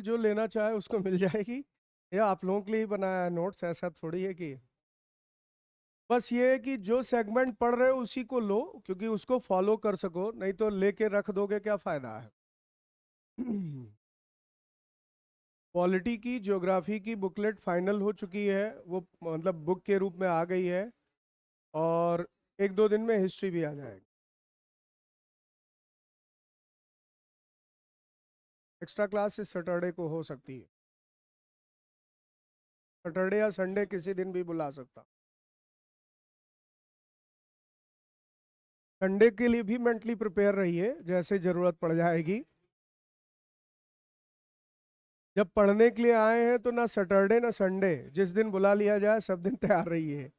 जो लेना चाहे उसको मिल जाएगी। या आप लोगों के लिए ही बनाया है नोट्स, ऐसा थोड़ी है कि बस ये है कि जो सेगमेंट पढ़ रहे हो उसी को लो, क्योंकि उसको फॉलो कर सको, नहीं तो लेके रख दोगे क्या फायदा है। पॉलिटी की, ज्योग्राफी की बुकलेट फाइनल हो चुकी है, वो मतलब बुक के रूप में आ गई है। और एक दो दिन में हिस्ट्री भी आ जाएगी। एक्स्ट्रा क्लास इस सैटरडे को हो सकती है, सैटरडे या संडे किसी दिन भी बुला सकता। संडे के लिए भी मेंटली प्रिपेयर रहिए, जैसे जरूरत पड़ जाएगी। जब पढ़ने के लिए आए हैं तो ना सैटरडे ना संडे, जिस दिन बुला लिया जाए सब दिन तैयार रहिए।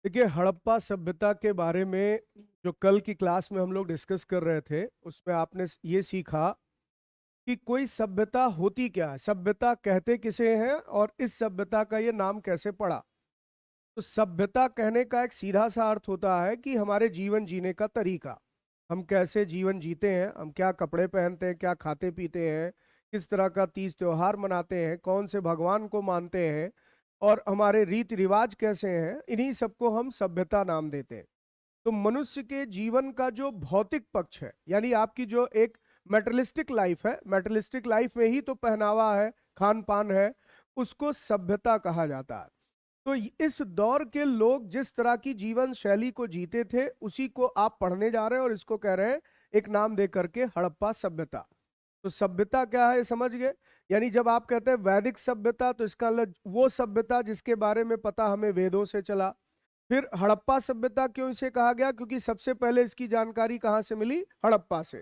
देखिए, हड़प्पा सभ्यता के बारे में जो कल की क्लास में हम लोग डिस्कस कर रहे थे, उसमें आपने ये सीखा कि कोई सभ्यता होती क्या है, सभ्यता कहते किसे हैं, और इस सभ्यता का ये नाम कैसे पड़ा। तो सभ्यता कहने का एक सीधा सा अर्थ होता है कि हमारे जीवन जीने का तरीका, हम कैसे जीवन जीते हैं, हम क्या कपड़े पहनते हैं, क्या खाते पीते हैं, किस तरह का तीज त्योहार मनाते हैं, कौन से भगवान को मानते हैं, और हमारे रीति रिवाज कैसे हैं, इन्हीं सबको हम सभ्यता नाम देते हैं। तो मनुष्य के जीवन का जो भौतिक पक्ष है, यानी आपकी जो एक मेटलिस्टिक लाइफ है, मेटलिस्टिक लाइफ में ही तो पहनावा है, खान पान है, उसको सभ्यता कहा जाता है। तो इस दौर के लोग जिस तरह की जीवन शैली को जीते थे, उसी को आप पढ़ने जा रहे हैं, और इसको कह रहे हैं एक नाम दे करके हड़प्पा सभ्यता। तो सभ्यता क्या है समझ गए। यानी जब आप कहते हैं वैदिक सभ्यता, तो इसका मतलब वो सभ्यता जिसके बारे में पता हमें वेदों से चला। फिर हड़प्पा सभ्यता क्यों इसे कहा गया, क्योंकि सबसे पहले इसकी जानकारी कहाँ से मिली, हड़प्पा से।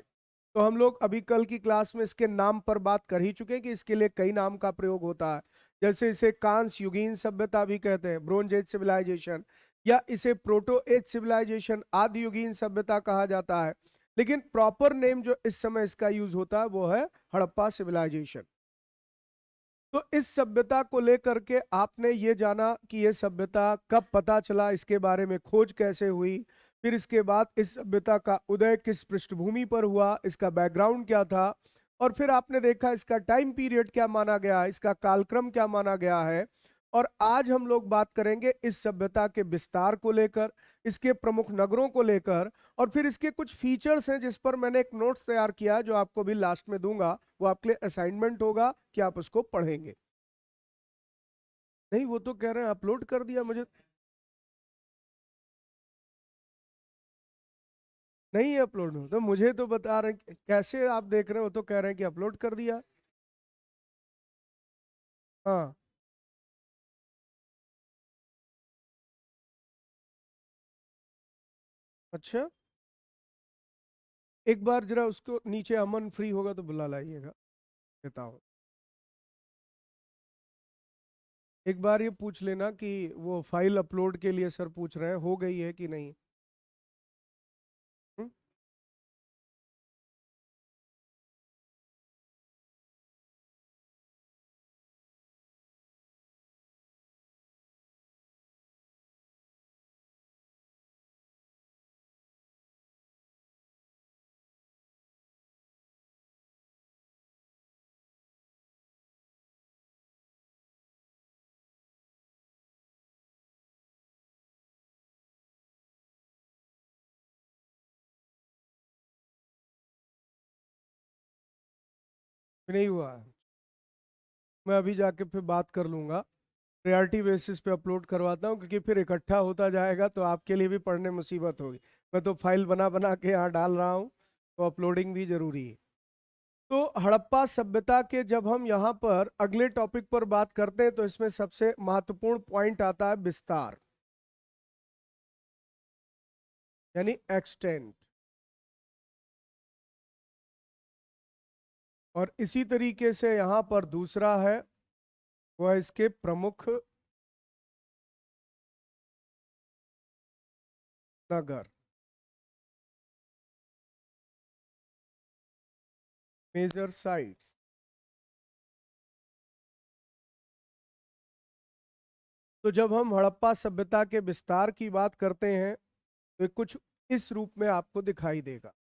तो हम लोग अभी कल की क्लास में इसके नाम पर बात कर ही चुके हैं कि इसके लिए कई नाम का प्रयोग होता है। जैसे इसे कांस्य युगीन सभ्यता भी कहते हैं, ब्रोंज एज सिविलाइजेशन, या इसे प्रोटो एज सिविलाइजेशन, आदि युगीन सभ्यता कहा जाता है। लेकिन प्रॉपर नेम जो इस समय इसका यूज होता है वो है हड़प्पा सिविलाइजेशन। तो इस सभ्यता को लेकर के आपने ये जाना कि ये सभ्यता कब पता चला, इसके बारे में खोज कैसे हुई, फिर इसके बाद इस सभ्यता का उदय किस पृष्ठभूमि पर हुआ, इसका बैकग्राउंड क्या था, और फिर आपने देखा इसका टाइम पीरियड क्या माना गया है, इसका कालक्रम क्या माना गया है। और आज हम लोग बात करेंगे इस सभ्यता के विस्तार को लेकर, इसके प्रमुख नगरों को लेकर, और फिर इसके कुछ फीचर्स हैं जिस पर मैंने एक नोट्स तैयार किया है जो आपको भी लास्ट में दूंगा, वो आपके लिए असाइनमेंट होगा कि आप उसको पढ़ेंगे। नहीं, वो तो कह रहे हैं अपलोड कर दिया मुझे। नहीं अपलोड हो तो मुझे तो बता रहे हैं कैसे आप देख रहे हो, तो कह रहे हैं कि अपलोड कर दिया। हाँ। अच्छा, एक बार जरा उसको नीचे अमन फ्री होगा तो बुला लाइएगा, बताओ। एक बार ये पूछ लेना कि वो फाइल अपलोड के लिए सर पूछ रहे हैं, हो गई है कि नहीं। हम्म? नहीं हुआ। मैं अभी जाके फिर बात कर लूंगा, प्रायोरिटी बेसिस पे अपलोड करवाता हूँ, क्योंकि फिर इकट्ठा होता जाएगा तो आपके लिए भी पढ़ने मुसीबत होगी। मैं तो फाइल बना बना के यहाँ डाल रहा हूँ, तो अपलोडिंग भी जरूरी है। तो हड़प्पा सभ्यता के जब हम यहाँ पर अगले टॉपिक पर बात करते हैं तो इसमें सबसे महत्वपूर्ण पॉइंट आता है विस्तार, यानी एक्सटेंट। और इसी तरीके से यहाँ पर दूसरा है वह इसके प्रमुख नगर, मेजर साइट्स। तो जब हम हड़प्पा सभ्यता के विस्तार की बात करते हैं तो ये कुछ इस रूप में आपको दिखाई देगा।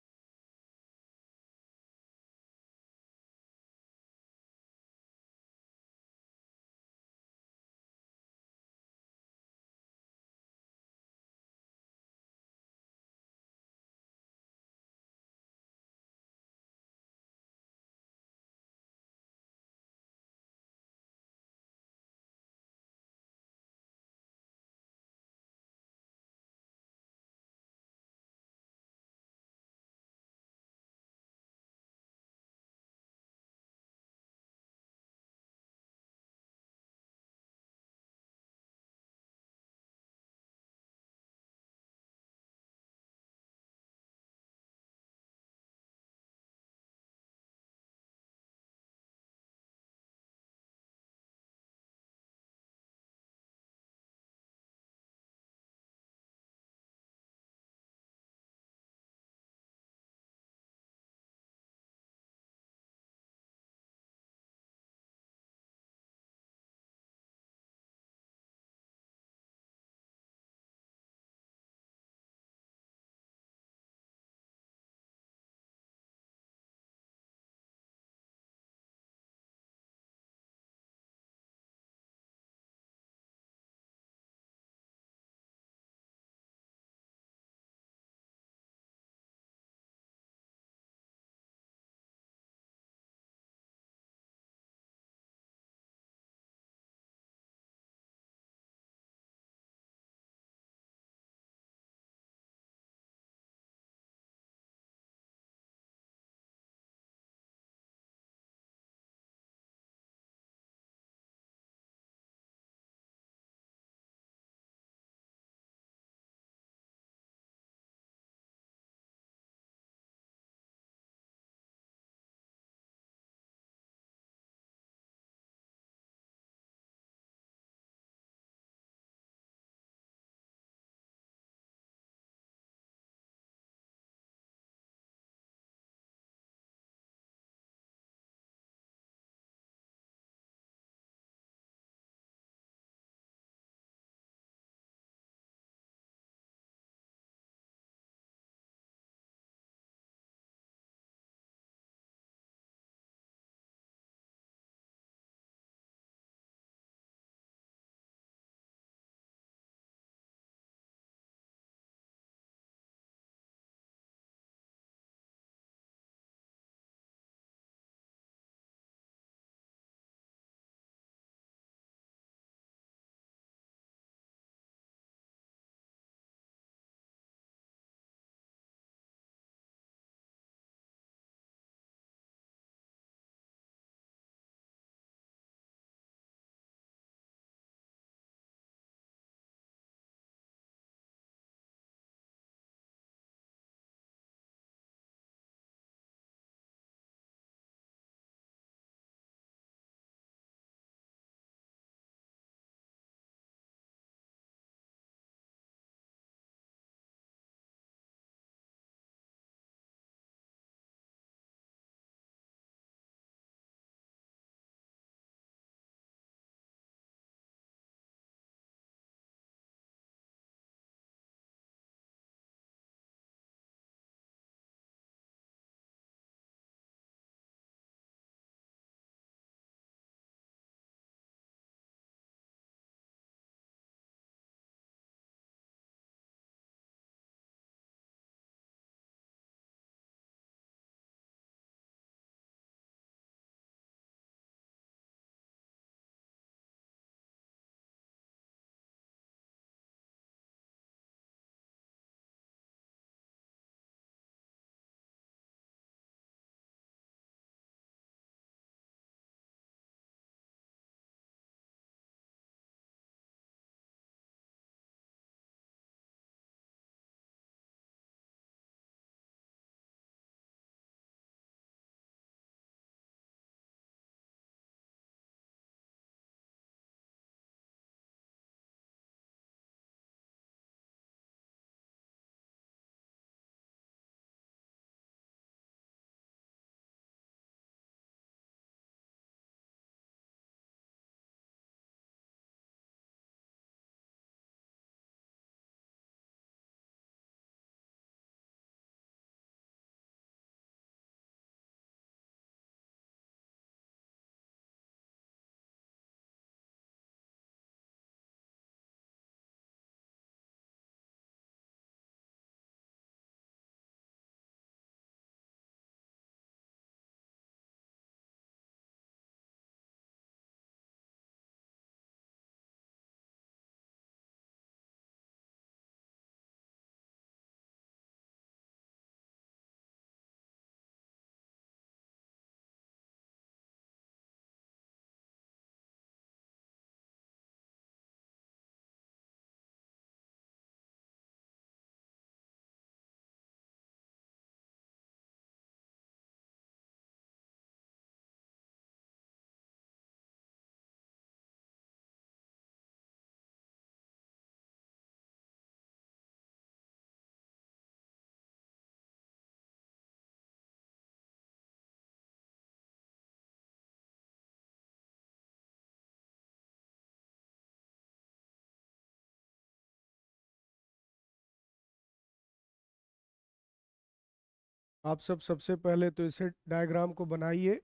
आप सब सबसे पहले तो इसे डायग्राम को बनाइए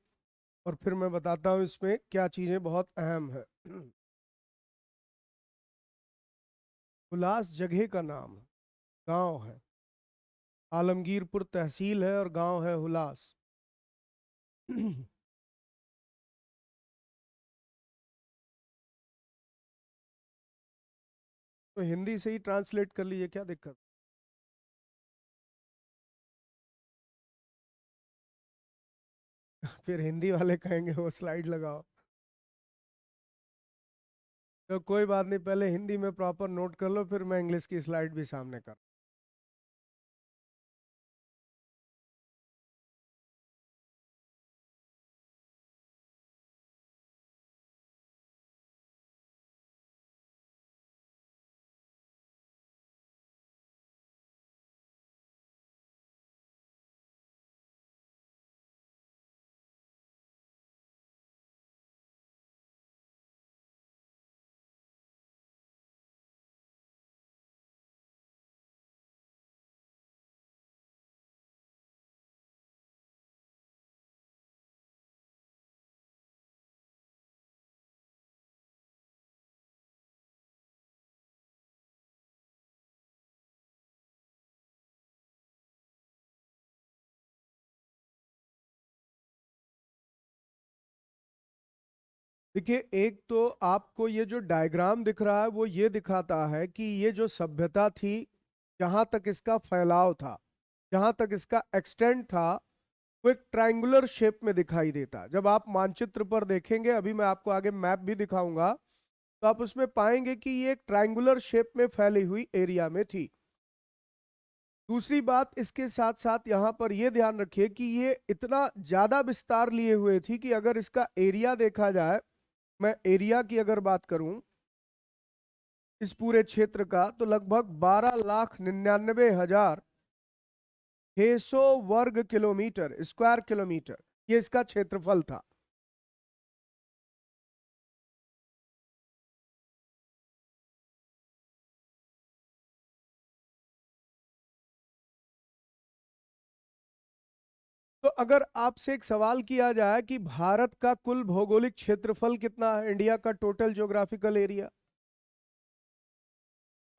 और फिर मैं बताता हूँ इसमें क्या चीजें बहुत अहम है। हुलास जगह का नाम है, गांव है। आलमगीरपुर तहसील है और गांव है हुलास। तो हिंदी से ही ट्रांसलेट कर लीजिए, क्या दिक्कत। फिर हिंदी वाले कहेंगे वो स्लाइड लगाओ। तो कोई बात नहीं, पहले हिंदी में प्रॉपर नोट कर लो, फिर मैं इंग्लिश की स्लाइड भी सामने कर। देखिए, एक तो आपको ये जो डायग्राम दिख रहा है वो ये दिखाता है कि ये जो सभ्यता थी, जहां तक इसका फैलाव था, जहां तक इसका एक्सटेंड था, वो एक ट्रायंगुलर शेप में दिखाई देता। जब आप मानचित्र पर देखेंगे, अभी मैं आपको आगे मैप भी दिखाऊंगा, तो आप उसमें पाएंगे कि ये एक ट्रायंगुलर शेप में फैली हुई एरिया में थी। दूसरी बात, इसके साथ साथ यहां पर यह ध्यान रखिए कि ये इतना ज्यादा विस्तार लिए हुए थी कि अगर इसका एरिया देखा जाए, मैं एरिया की अगर बात करूं इस पूरे क्षेत्र का, तो लगभग 12,99,600 वर्ग किलोमीटर, स्क्वायर किलोमीटर, ये इसका क्षेत्रफल था। तो अगर आपसे एक सवाल किया जाए कि भारत का कुल भौगोलिक क्षेत्रफल कितना है, इंडिया का टोटल ज्योग्राफिकल एरिया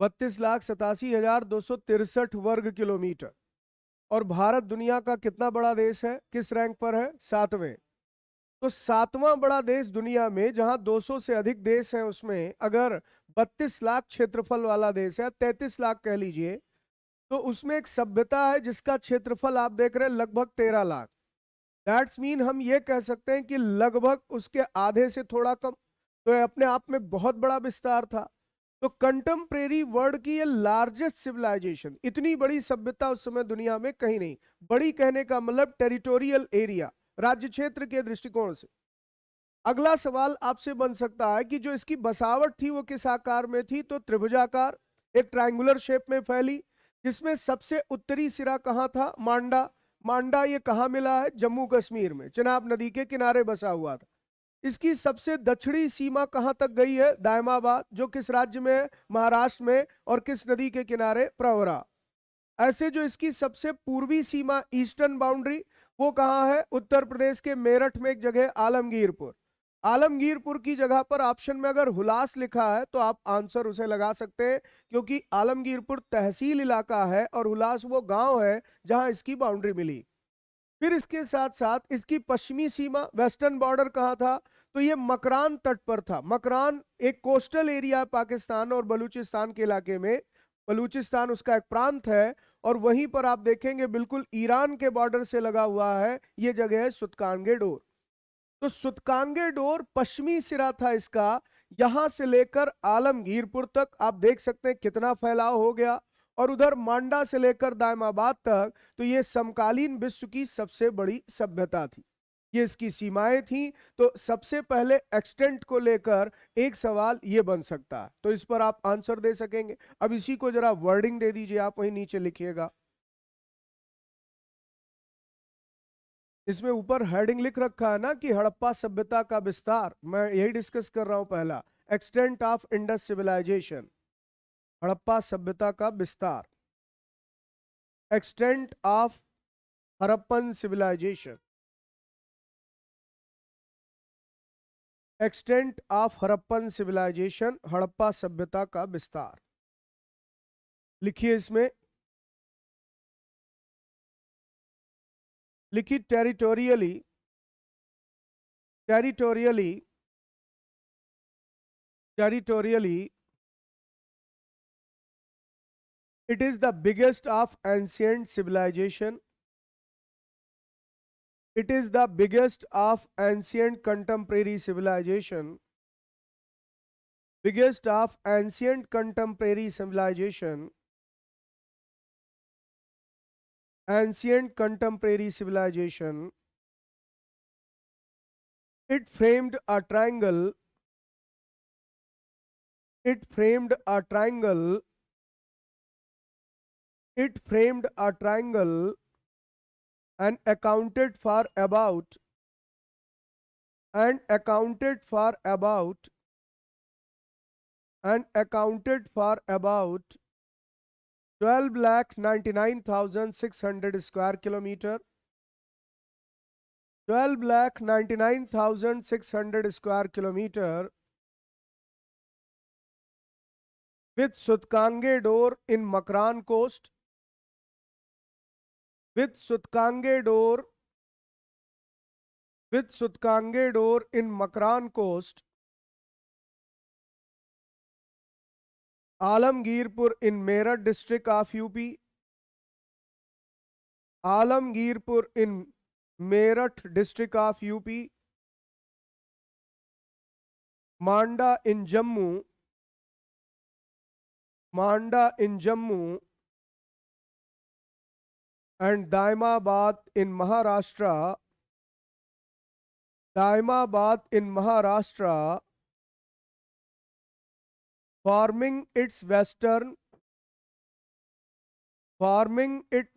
32,87,263 वर्ग किलोमीटर। और भारत दुनिया का कितना बड़ा देश है, किस रैंक पर है, 7वें। तो 7वां बड़ा देश दुनिया में, जहां 200 से अधिक देश हैं, उसमें अगर 32 लाख क्षेत्रफल वाला देश है, 33 लाख कह लीजिए, तो उसमें एक सभ्यता है जिसका क्षेत्रफल आप देख रहे हैं लगभग 13 लाख। दैट्स मीन हम ये कह सकते हैं कि लगभग उसके आधे से थोड़ा कम। तो ये अपने आप में बहुत बड़ा विस्तार था। तो कंटेम्प्रेरी वर्ल्ड की ये लार्जेस्ट सिविलाइजेशन, इतनी बड़ी सभ्यता उस समय दुनिया में कहीं नहीं। बड़ी कहने का मतलब टेरिटोरियल एरिया, राज्य क्षेत्र के दृष्टिकोण से। अगला सवाल आपसे बन सकता है कि जो इसकी बसावट थी वो किस आकार में थी, तो त्रिभुजाकार, एक ट्रायंगुलर शेप में फैली, जिसमें सबसे उत्तरी सिरा कहां था, मांडा। मांडा ये कहां मिला है, जम्मू कश्मीर में, चिनाब नदी के किनारे बसा हुआ था। इसकी सबसे दक्षिणी सीमा कहां तक गई है, दायमाबाद, जो किस राज्य में है, महाराष्ट्र में, और किस नदी के किनारे, प्रवरा। ऐसे जो इसकी सबसे पूर्वी सीमा, ईस्टर्न बाउंड्री, वो कहां है, उत्तर प्रदेश के मेरठ में एक जगह आलमगीरपुर। आलमगीरपुर की जगह पर ऑप्शन में अगर हुलास लिखा है तो आप आंसर उसे लगा सकते हैं, क्योंकि आलमगीरपुर तहसील इलाका है और हुलास वो गांव है जहां इसकी बाउंड्री मिली। फिर इसके साथ साथ इसकी पश्चिमी सीमा, वेस्टर्न बॉर्डर कहाँ था, तो ये मकरान तट पर था। मकरान एक कोस्टल एरिया है पाकिस्तान और बलूचिस्तान के इलाके में। बलूचिस्तान उसका एक प्रांत है, और वहीं पर आप देखेंगे बिल्कुल ईरान के बॉर्डर से लगा हुआ है, ये जगह है सुतकानगे डोर। तो सुतकानगे डोर पश्चिमी सिरा था इसका। यहां से लेकर आलमगीरपुर तक आप देख सकते हैं कितना फैलाव हो गया। और उधर मांडा से लेकर दायमाबाद तक, तो ये समकालीन विश्व की सबसे बड़ी सभ्यता थी। ये इसकी सीमाएं थी। तो सबसे पहले एक्सटेंट को लेकर एक सवाल ये बन सकता है, तो इस पर आप आंसर दे सकेंगे। अब इसी को जरा वर्डिंग दे दीजिए, आप वहीं नीचे लिखिएगा। इसमें ऊपर हेडिंग लिख रखा है ना कि हड़प्पा सभ्यता का विस्तार, मैं यही डिस्कस कर रहा हूं। पहला, extent of Indus civilisation, Harappa सभ्यता का विस्तार, extent of Harappan civilisation. Extent of Harappan civilisation, Harappa सभ्यता का विस्तार। लिखिए इसमें, लिखिए territorially, territorially, territorially it is the biggest of ancient civilization. It is the biggest of ancient contemporary civilization. Biggest of ancient contemporary civilization. Ancient contemporary civilization. It framed a triangle. It framed a triangle. It framed a triangle and accounted for about and accounted for about and accounted for about 12,99,600 square kilometer. 12,99,600 square kilometer with Sutkange door in Makran coast. With Sutkange door in Makran coast. Alamgirpur in Meerut district of UP. Alamgirpur in Meerut district of UP. Manda in Jammu. Manda in Jammu and Daimabad in Maharashtra. Daimabad in Maharashtra, forming its western forming its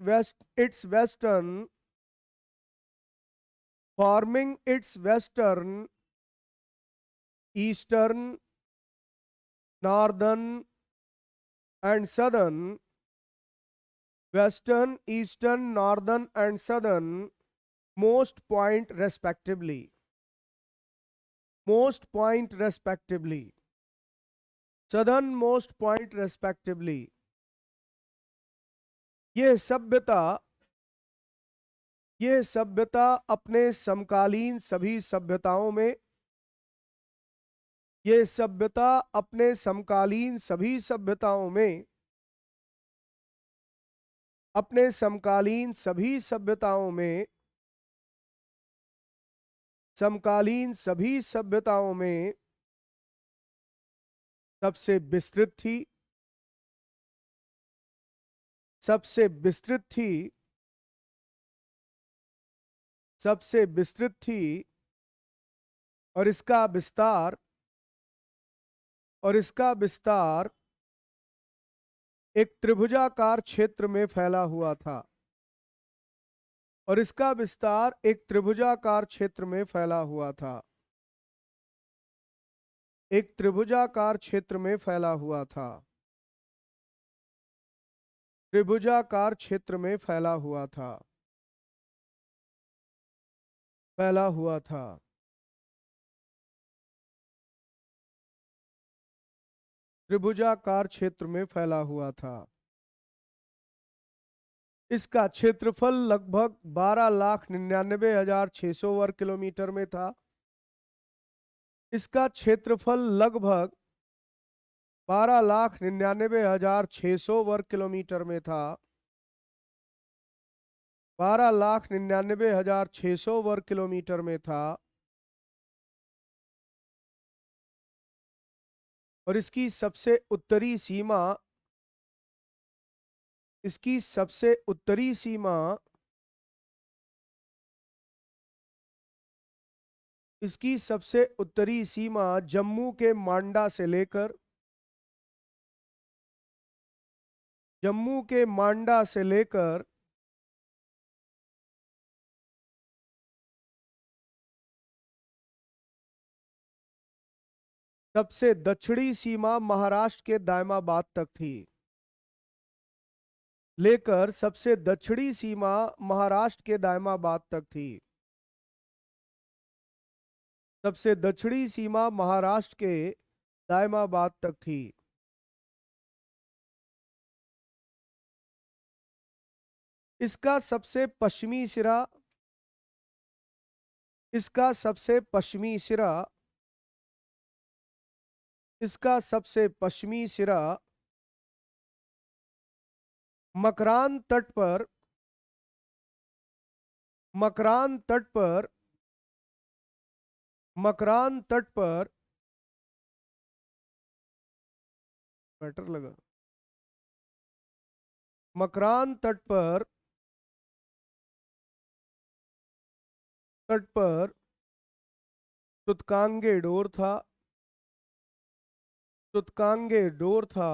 western eastern, northern and southern, western, eastern, northern and southern most point respectively. Most point respectively. Southernmost point respectively. यह सभ्यता अपने समकालीन सभी सभ्यताओं में यह सभ्यता अपने समकालीन सभी सभ्यताओं में अपने समकालीन सभी सभ्यताओं में समकालीन सभी सभ्यताओं में सबसे विस्तृत थी, सबसे विस्तृत थी, सबसे विस्तृत थी और इसका विस्तार एक त्रिभुजाकार क्षेत्र में फैला हुआ था और इसका विस्तार एक त्रिभुजाकार क्षेत्र में फैला हुआ था। एक त्रिभुजाकार क्षेत्र में फैला हुआ था। त्रिभुजाकार क्षेत्र में फैला हुआ था। फैला हुआ था। त्रिभुजाकार क्षेत्र में फैला हुआ था। इसका क्षेत्रफल लगभग 12,99,600 वर्ग किलोमीटर में था। इसका क्षेत्रफल लगभग 12,99,600 वर्ग किलोमीटर में था। 12,99,600 वर्ग किलोमीटर में था और इसकी सबसे उत्तरी सीमा इसकी सबसे उत्तरी सीमा इसकी सबसे उत्तरी सीमा जम्मू के मांडा से लेकर जम्मू के मांडा से लेकर सबसे दक्षिणी सीमा महाराष्ट्र के दायमाबाद तक थी। लेकर सबसे दक्षिणी सीमा महाराष्ट्र के दायमाबाद तक थी। सबसे दक्षिणी सीमा महाराष्ट्र के दायमाबाद तक थी। इसका सबसे पश्चिमी सिरा इसका सबसे पश्चिमी सिरा इसका सबसे पश्चिमी सिरा मकरान तट पर मकरान तट पर मकरान तट पर बेटर लगा। मकरान तट पर तुतकांगे डोर था। तुतकांगे डोर था।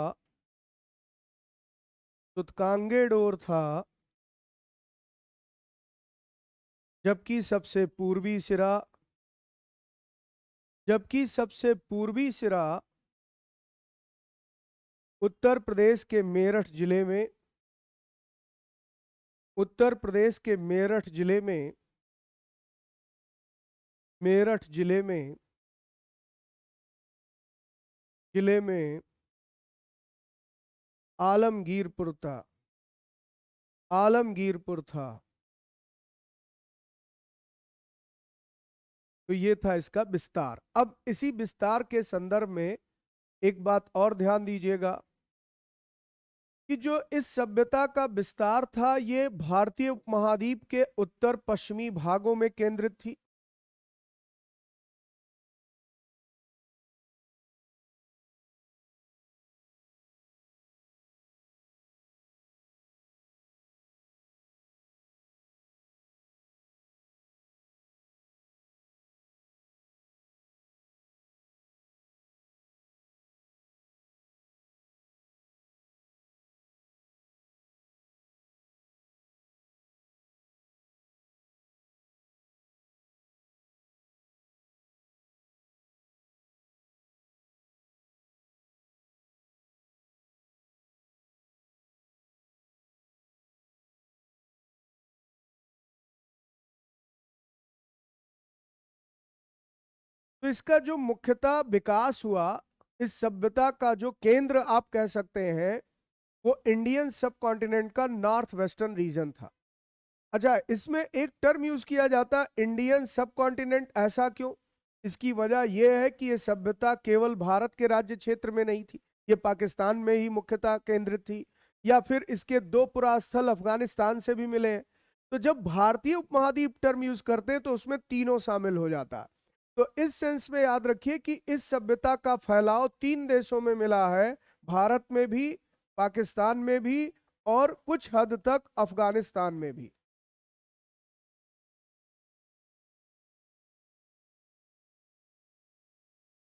तुतकांगे डोर था। जबकि सबसे पूर्वी सिरा जबकि सबसे पूर्वी सिरा उत्तर प्रदेश के मेरठ जिले में उत्तर प्रदेश के मेरठ जिले में मेरठ जिले में जिले में आलमगीरपुर था। आलमगीरपुर था। तो ये था इसका विस्तार। अब इसी विस्तार के संदर्भ में एक बात और ध्यान दीजिएगा कि जो इस सभ्यता का विस्तार था ये भारतीय उपमहाद्वीप के उत्तर पश्चिमी भागों में केंद्रित थी। तो इसका जो मुख्यतः विकास हुआ, इस सभ्यता का जो केंद्र आप कह सकते हैं वो इंडियन सब कॉन्टिनेंट का नॉर्थ वेस्टर्न रीजन था। अच्छा, इसमें एक टर्म यूज किया जाता है इंडियन सब कॉन्टिनेंट। ऐसा क्यों? इसकी वजह यह है कि यह सभ्यता केवल भारत के राज्य क्षेत्र में नहीं थी, ये पाकिस्तान में ही मुख्यतः केंद्रित थी, या फिर इसके दो पुरास्थल अफगानिस्तान से भी मिले हैं। तो जब भारतीय उपमहाद्वीप टर्म यूज करते हैं तो उसमें तीनों शामिल हो जाता है। तो इस सेंस में याद रखिए कि इस सभ्यता का फैलाव 3 देशों में मिला है, भारत में भी, पाकिस्तान में भी, और कुछ हद तक अफगानिस्तान में भी।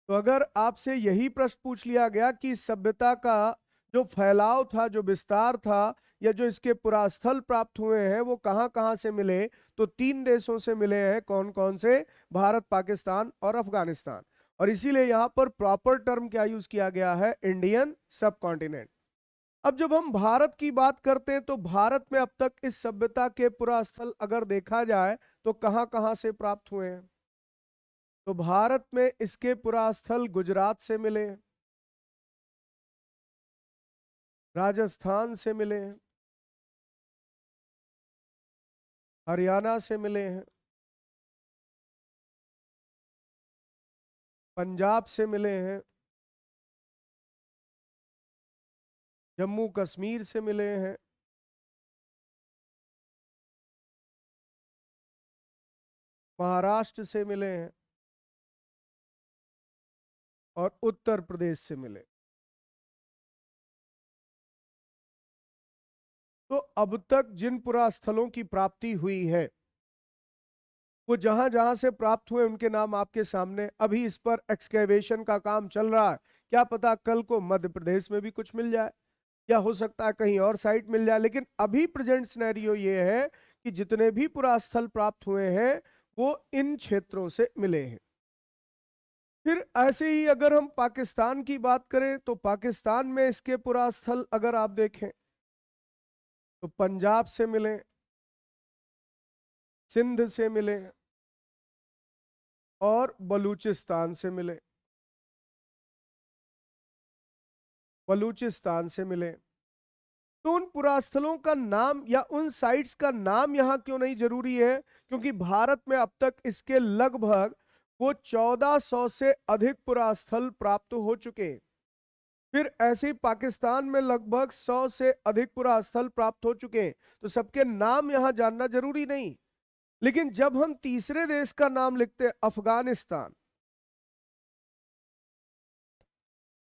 तो अगर आपसे यही प्रश्न पूछ लिया गया कि इस सभ्यता का जो फैलाव था, जो विस्तार था, या जो इसके पुरास्थल प्राप्त हुए हैं वो कहाँ कहाँ से मिले, तो 3 देशों से मिले हैं। कौन कौन से? भारत, पाकिस्तान और अफगानिस्तान। और इसीलिए यहां पर प्रॉपर टर्म क्या यूज किया गया है? इंडियन सब कॉन्टिनेंट। अब जब हम भारत की बात करते हैं तो भारत में अब तक इस सभ्यता के पुरास्थल अगर देखा जाए तो कहाँ कहाँ से प्राप्त हुए हैं? तो भारत में इसके पुरास्थल गुजरात से मिले हैं, राजस्थान से मिले हैं, हरियाणा से मिले हैं, पंजाब से मिले हैं, जम्मू कश्मीर से मिले हैं, महाराष्ट्र से मिले हैं और उत्तर प्रदेश से मिले। तो अब तक जिन पुरास्थलों की प्राप्ति हुई है वो जहां जहां से प्राप्त हुए उनके नाम आपके सामने। अभी इस पर एक्सकेवेशन का काम चल रहा है, क्या पता कल को मध्य प्रदेश में भी कुछ मिल जाए, या हो सकता है कहीं और साइट मिल जाए। लेकिन अभी प्रेजेंट सिनेरियो ये है कि जितने भी पुरास्थल प्राप्त हुए हैं वो इन क्षेत्रों से मिले हैं। फिर ऐसे ही अगर हम पाकिस्तान की बात करें तो पाकिस्तान में इसके पुरास्थल अगर आप देखें तो पंजाब से मिले, सिंध से मिले और बलूचिस्तान से मिले, बलूचिस्तान से मिले। तो उन पुरास्थलों का नाम या उन साइट्स का नाम यहां क्यों नहीं जरूरी है? क्योंकि भारत में अब तक इसके लगभग वो 1400 से अधिक पुरास्थल प्राप्त हो चुके हैं। फिर ऐसे ही पाकिस्तान में लगभग 100 से अधिक पुरास्थल प्राप्त हो चुके हैं। तो सबके नाम यहां जानना जरूरी नहीं। लेकिन जब हम तीसरे देश का नाम लिखते हैं अफगानिस्तान,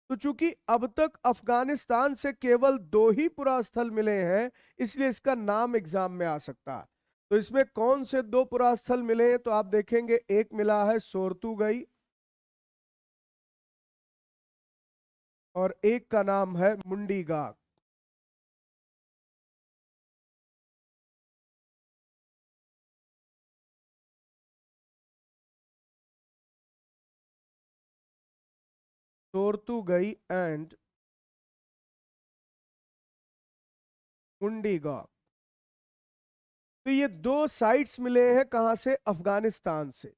तो चूंकि अब तक अफगानिस्तान से केवल 2 ही पुरास्थल मिले हैं, इसलिए इसका नाम एग्जाम में आ सकता है। तो इसमें कौन से 2 पुरास्थल मिले हैं? तो आप देखेंगे एक मिला है सोरतुगई और एक का नाम है मुंडीगाग। सोरतुगई एंड मुंडीगाग। तो ये 2 साइट्स मिले हैं कहां से? अफगानिस्तान से।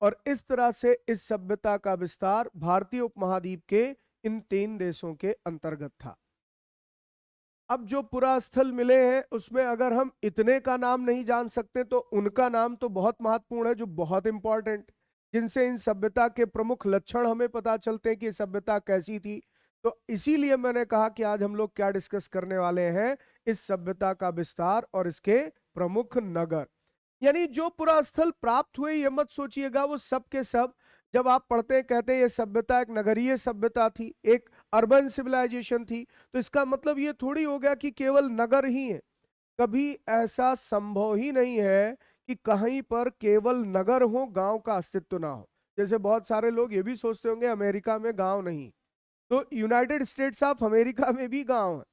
और इस तरह से इस सभ्यता का विस्तार भारतीय उपमहाद्वीप के इन 3 देशों के अंतर्गत था। अब जो पुरास्थल मिले हैं उसमें अगर हम इतने का नाम नहीं जान सकते तो उनका नाम तो बहुत महत्वपूर्ण है, जो बहुत इंपॉर्टेंट, जिनसे इन सभ्यता के प्रमुख लक्षण हमें पता चलते हैं कि सभ्यता कैसी थी। तो इसीलिए मैंने कहा कि आज हम लोग क्या डिस्कस करने वाले हैं, इस सभ्यता का विस्तार और इसके प्रमुख नगर। यानी जो पुरास्थल प्राप्त हुए, ये मत सोचिएगा वो सब के सब, जब आप पढ़ते हैं कहते हैं ये सभ्यता एक नगरीय सभ्यता थी, एक अर्बन सिविलाइजेशन थी, तो इसका मतलब ये थोड़ी हो गया कि केवल नगर ही है। कभी ऐसा संभव ही नहीं है कि कहीं पर केवल नगर हो, गांव का अस्तित्व ना हो। जैसे बहुत सारे लोग ये भी सोचते होंगे अमेरिका में गांव नहीं, तो यूनाइटेड स्टेट्स ऑफ अमेरिका में भी गांव है।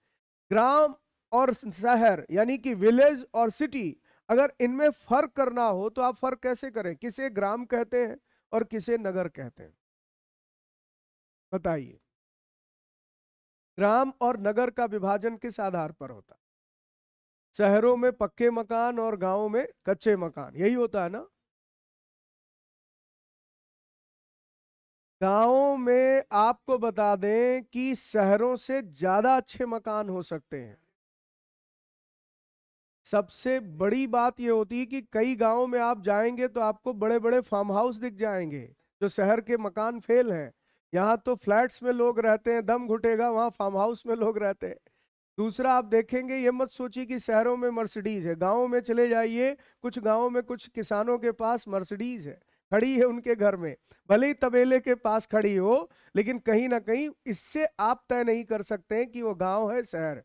ग्राम और शहर यानी कि विलेज और सिटी, अगर इनमें फर्क करना हो तो आप फर्क कैसे करें? किसे ग्राम कहते हैं और किसे नगर कहते हैं? बताइए। ग्राम और नगर का विभाजन किस आधार पर होता है? शहरों में पक्के मकान और गांवों में कच्चे मकान, यही होता है ना? गांवों में आपको बता दें कि शहरों से ज्यादा अच्छे मकान हो सकते हैं। सबसे बड़ी बात यह होती है कि कई गांवों में आप जाएंगे तो आपको बड़े बड़े फार्म हाउस दिख जाएंगे, जो शहर के मकान फेल हैं। यहाँ तो फ्लैट्स में लोग रहते हैं, दम घुटेगा, वहां फार्म हाउस में लोग रहते हैं। दूसरा आप देखेंगे, ये मत सोचिए कि शहरों में मर्सिडीज है, गांवों में चले जाइए, कुछ गांवों में कुछ किसानों के पास मर्सिडीज है, खड़ी है उनके घर में, भले ही तबेले के पास खड़ी हो, लेकिन कहीं ना कहीं इससे आप तय नहीं कर सकते हैं कि वो गांव है शहर।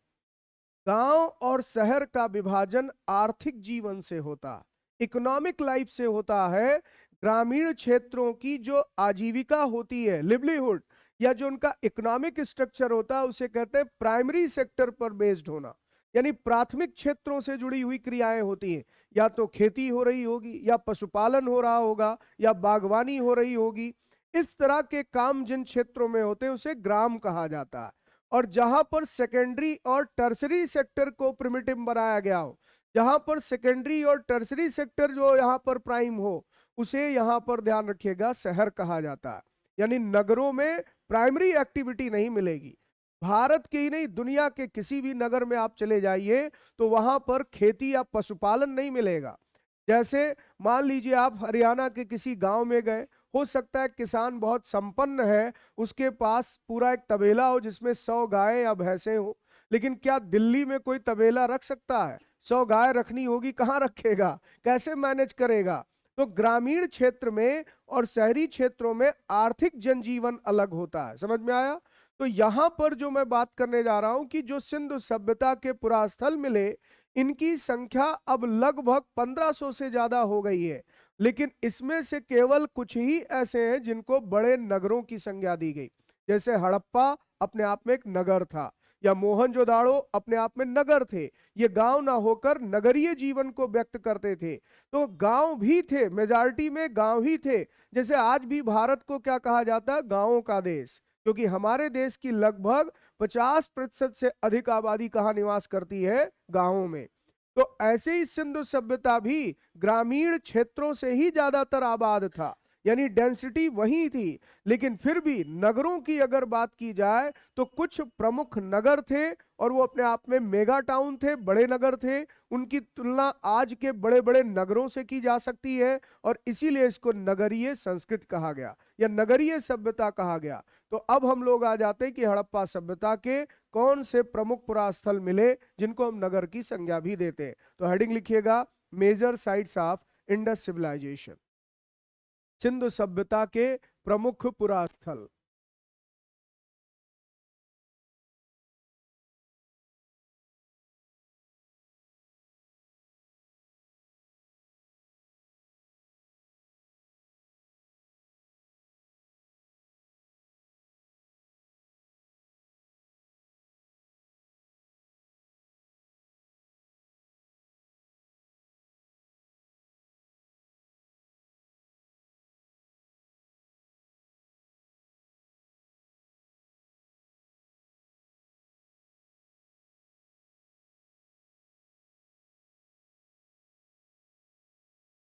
गांव और शहर का विभाजन आर्थिक जीवन से होता, इकोनॉमिक लाइफ से होता है। ग्रामीण क्षेत्रों की जो आजीविका होती है, लिवलीहुड, या जो उनका इकोनॉमिक स्ट्रक्चर होता है, उसे कहते हैं प्राइमरी सेक्टर पर बेस्ड होना। यानी प्राथमिक क्षेत्रों से जुड़ी हुई क्रियाएं होती हैं, या तो खेती हो रही होगी, या पशुपालन हो रहा होगा, या बागवानी हो रही होगी। इस तरह के काम जिन क्षेत्रों में होते हैं उसे ग्राम कहा जाता है। और जहां पर सेकेंडरी और टर्सरी सेक्टर को प्रिमिटिव बनाया गया हो, जहां पर सेकेंडरी और टर्सरी सेक्टर जो यहां पर प्राइम हो, उसे यहां पर ध्यान रखिएगा शहर कहा जाता है। यानी नगरों में प्राइमरी एक्टिविटी नहीं मिलेगी। भारत के ही नहीं, दुनिया के किसी भी नगर में आप चले जाइए तो वहां पर खेती या पशुपालन नहीं मिलेगा। जैसे मान लीजिए आप हरियाणा के किसी गांव में गए, हो सकता है किसान बहुत संपन्न है, उसके पास पूरा एक तबेला हो जिसमें 100 गायें या भैंसें हो, लेकिन क्या दिल्ली में कोई तबेला रख सकता है? 100 गाय रखनी होगी, कहाँ रखेगा, कैसे मैनेज करेगा? तो ग्रामीण क्षेत्र में और शहरी क्षेत्रों में आर्थिक जनजीवन अलग होता है। समझ में आया? तो यहां पर जो मैं बात करने जा रहा हूं कि जो सिंधु सभ्यता के पुरास्थल मिले, इनकी संख्या अब लगभग 1500 से ज्यादा हो गई है। लेकिन इसमें से केवल कुछ ही ऐसे हैं जिनको बड़े नगरों की संज्ञा दी गई। जैसे हड़प्पा अपने आप में एक नगर था, या मोहनजोदाड़ो अपने आप में नगर थे। ये गांव ना होकर नगरीय जीवन को व्यक्त करते थे। तो गांव भी थे, मेजॉरिटी में गांव ही थे। जैसे आज भी भारत को क्या कहा जाता है? गांवों का देश। क्योंकि हमारे देश की लगभग 50% से अधिक आबादी कहाँ निवास करती है? गांवों में। तो ऐसे ही सिंधु सभ्यता भी ग्रामीण क्षेत्रों से ही ज्यादातर आबाद था, यानी डेंसिटी वही थी। लेकिन फिर भी नगरों की अगर बात की जाए तो कुछ प्रमुख नगर थे, और वो अपने आप में मेगा टाउन थे, बड़े नगर थे। उनकी तुलना आज के बड़े बड़े नगरों से की जा सकती है, और इसीलिए इसको नगरीय संस्कृति कहा गया या नगरीय सभ्यता कहा गया। तो अब हम लोग आ जाते हैं कि हड़प्पा सभ्यता के कौन से प्रमुख पुरास्थल मिले जिनको हम नगर की संज्ञा भी देते हैं। तो हेडिंग लिखिएगा, major sites of Indus civilisation, Sindhu सभ्यता के प्रमुख पुरास्थल।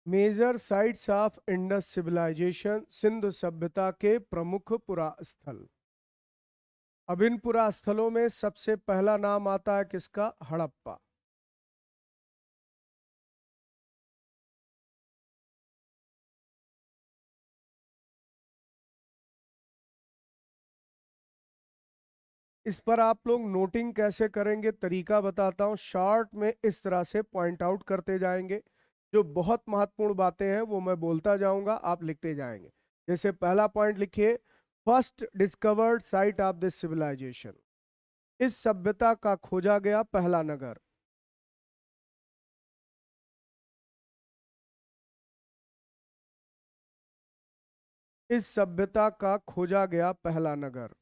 Major sites of Indus civilisation, Sindhu सभ्यता के प्रमुख पुरास्थल। अब इन पुरास्थलों में सबसे पहला नाम आता है किसका? हड़प्पा। इस पर आप लोग नोटिंग कैसे करेंगे, तरीका बताता हूं। शॉर्ट में इस तरह से पॉइंट आउट करते जाएंगे, जो बहुत महत्वपूर्ण बातें हैं वो मैं बोलता जाऊंगा, आप लिखते जाएंगे। जैसे पहला पॉइंट लिखिए, first discovered site of this civilisation, इस सभ्यता का खोजा गया पहला नगर। इस सभ्यता का खोजा गया पहला नगर।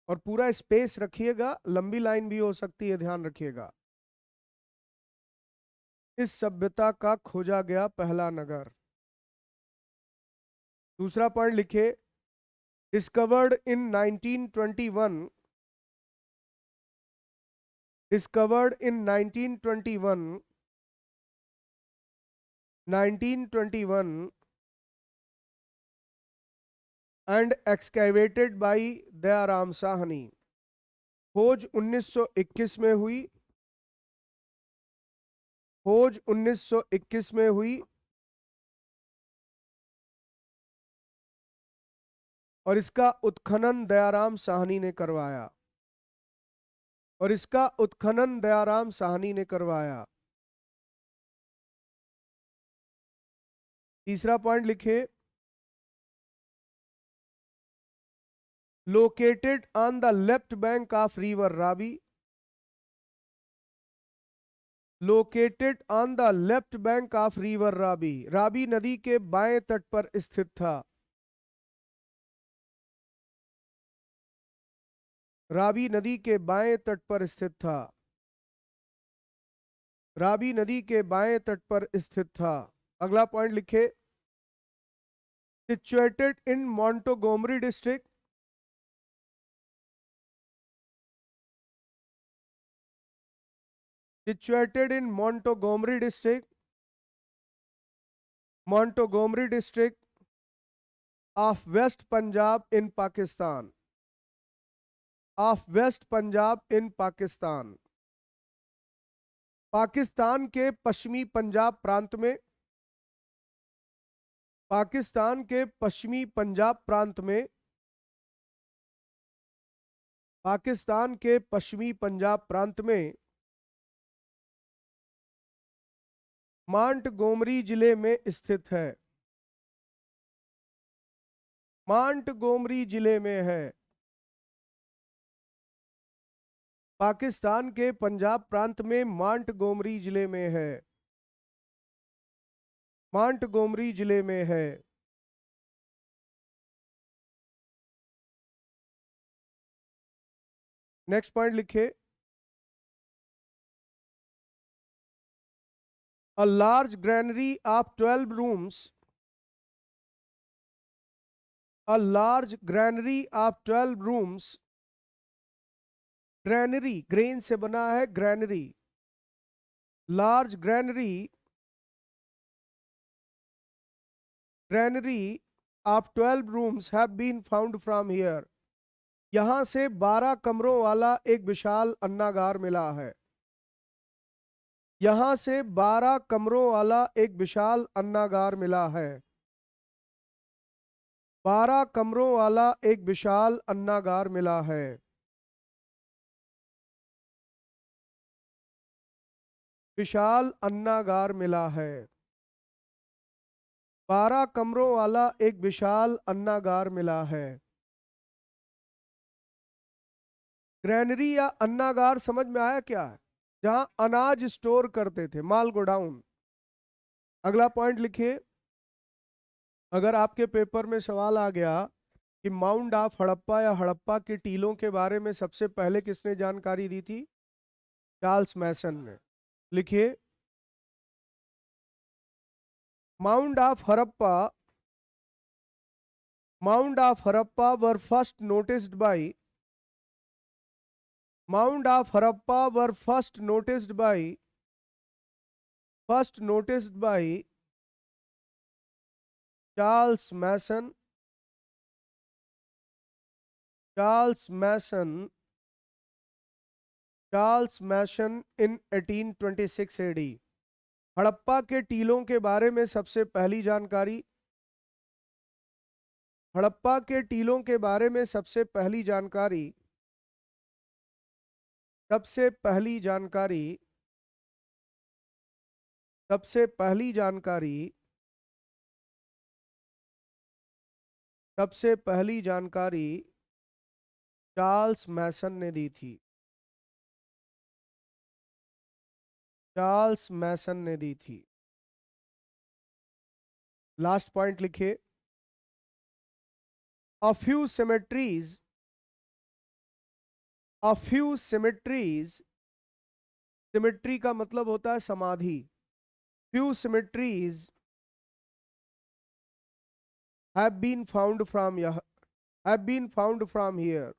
और पूरा स्पेस रखिएगा, लंबी लाइन भी हो सकती है, ध्यान रखिएगा। इस सभ्यता का खोजा गया पहला नगर। दूसरा पॉइंट लिखिए, discovered in 1921, discovered in 1921, 1921 and excavated by Dayaram Sahni. खोज 1921 में हुई, खोज 1921 में हुई, और इसका उत्खनन दयाराम साहनी ने करवाया, और इसका उत्खनन दयाराम साहनी ने करवाया। तीसरा पॉइंट लिखे, located on the left bank of river Ravi, located on the left bank of river Ravi, Ravi नदी के बाएं तट पर स्थित था। रावी नदी के बाएं तट पर स्थित था, रावी नदी के बाएं तट पर स्थित था। अगला पॉइंट लिखे, situated in Montgomery district, situated in Montgomery district, Montgomery district of west Punjab in Pakistan, of west Punjab in Pakistan, Pakistan के पश्चिमी पंजाब प्रांत में, पाकिस्तान के पश्चिमी पंजाब प्रांत में, पाकिस्तान के पश्चिमी पंजाब प्रांत में मांटगोमरी जिले में स्थित है, मांटगोमरी जिले में है। पाकिस्तान के पंजाब प्रांत में मांटगोमरी जिले में है, मांटगोमरी जिले में है। नेक्स्ट पॉइंट लिखे, a large granary of 12 rooms, A large granary of 12 rooms, granary grain से बना है granary, large granary of 12 rooms have been found from here. यहां से 12 कमरों वाला एक विशाल अन्नागार मिला है। यहां से 12 कमरों वाला एक विशाल अन्नागार मिला है। 12 कमरों वाला एक विशाल अन्नागार मिला है। विशाल अन्नागार मिला है। 12 कमरों वाला एक विशाल अन्नागार मिला है। ग्रैनरी या अन्नागार समझ में आया क्या है? जहां अनाज स्टोर करते थे, माल गोडाउन। अगला पॉइंट लिखिए। अगर आपके पेपर में सवाल आ गया कि माउंट ऑफ हड़प्पा या हड़प्पा के टीलों के बारे में सबसे पहले किसने जानकारी दी थी? चार्ल्स मैसन ने। लिखिए, mound of Harappa, mound of Harappa were first noticed by, mound of Harappa were first noticed by Charles Masson, Charles Masson, Charles Masson in 1826 AD. Harappa के टीलों के बारे में सबसे पहली जानकारी, हड़प्पा के टीलों के बारे में सबसे पहली जानकारी, सबसे पहली जानकारी, सबसे पहली जानकारी, सबसे पहली जानकारी चार्ल्स मैसन ने दी थी। चार्ल्स मैसन ने दी थी। लास्ट पॉइंट लिखिए। A few cemeteries, a few cemeteries, symmetry का मतलब होता है समाधि। Few cemeteries have been found from have been found from here।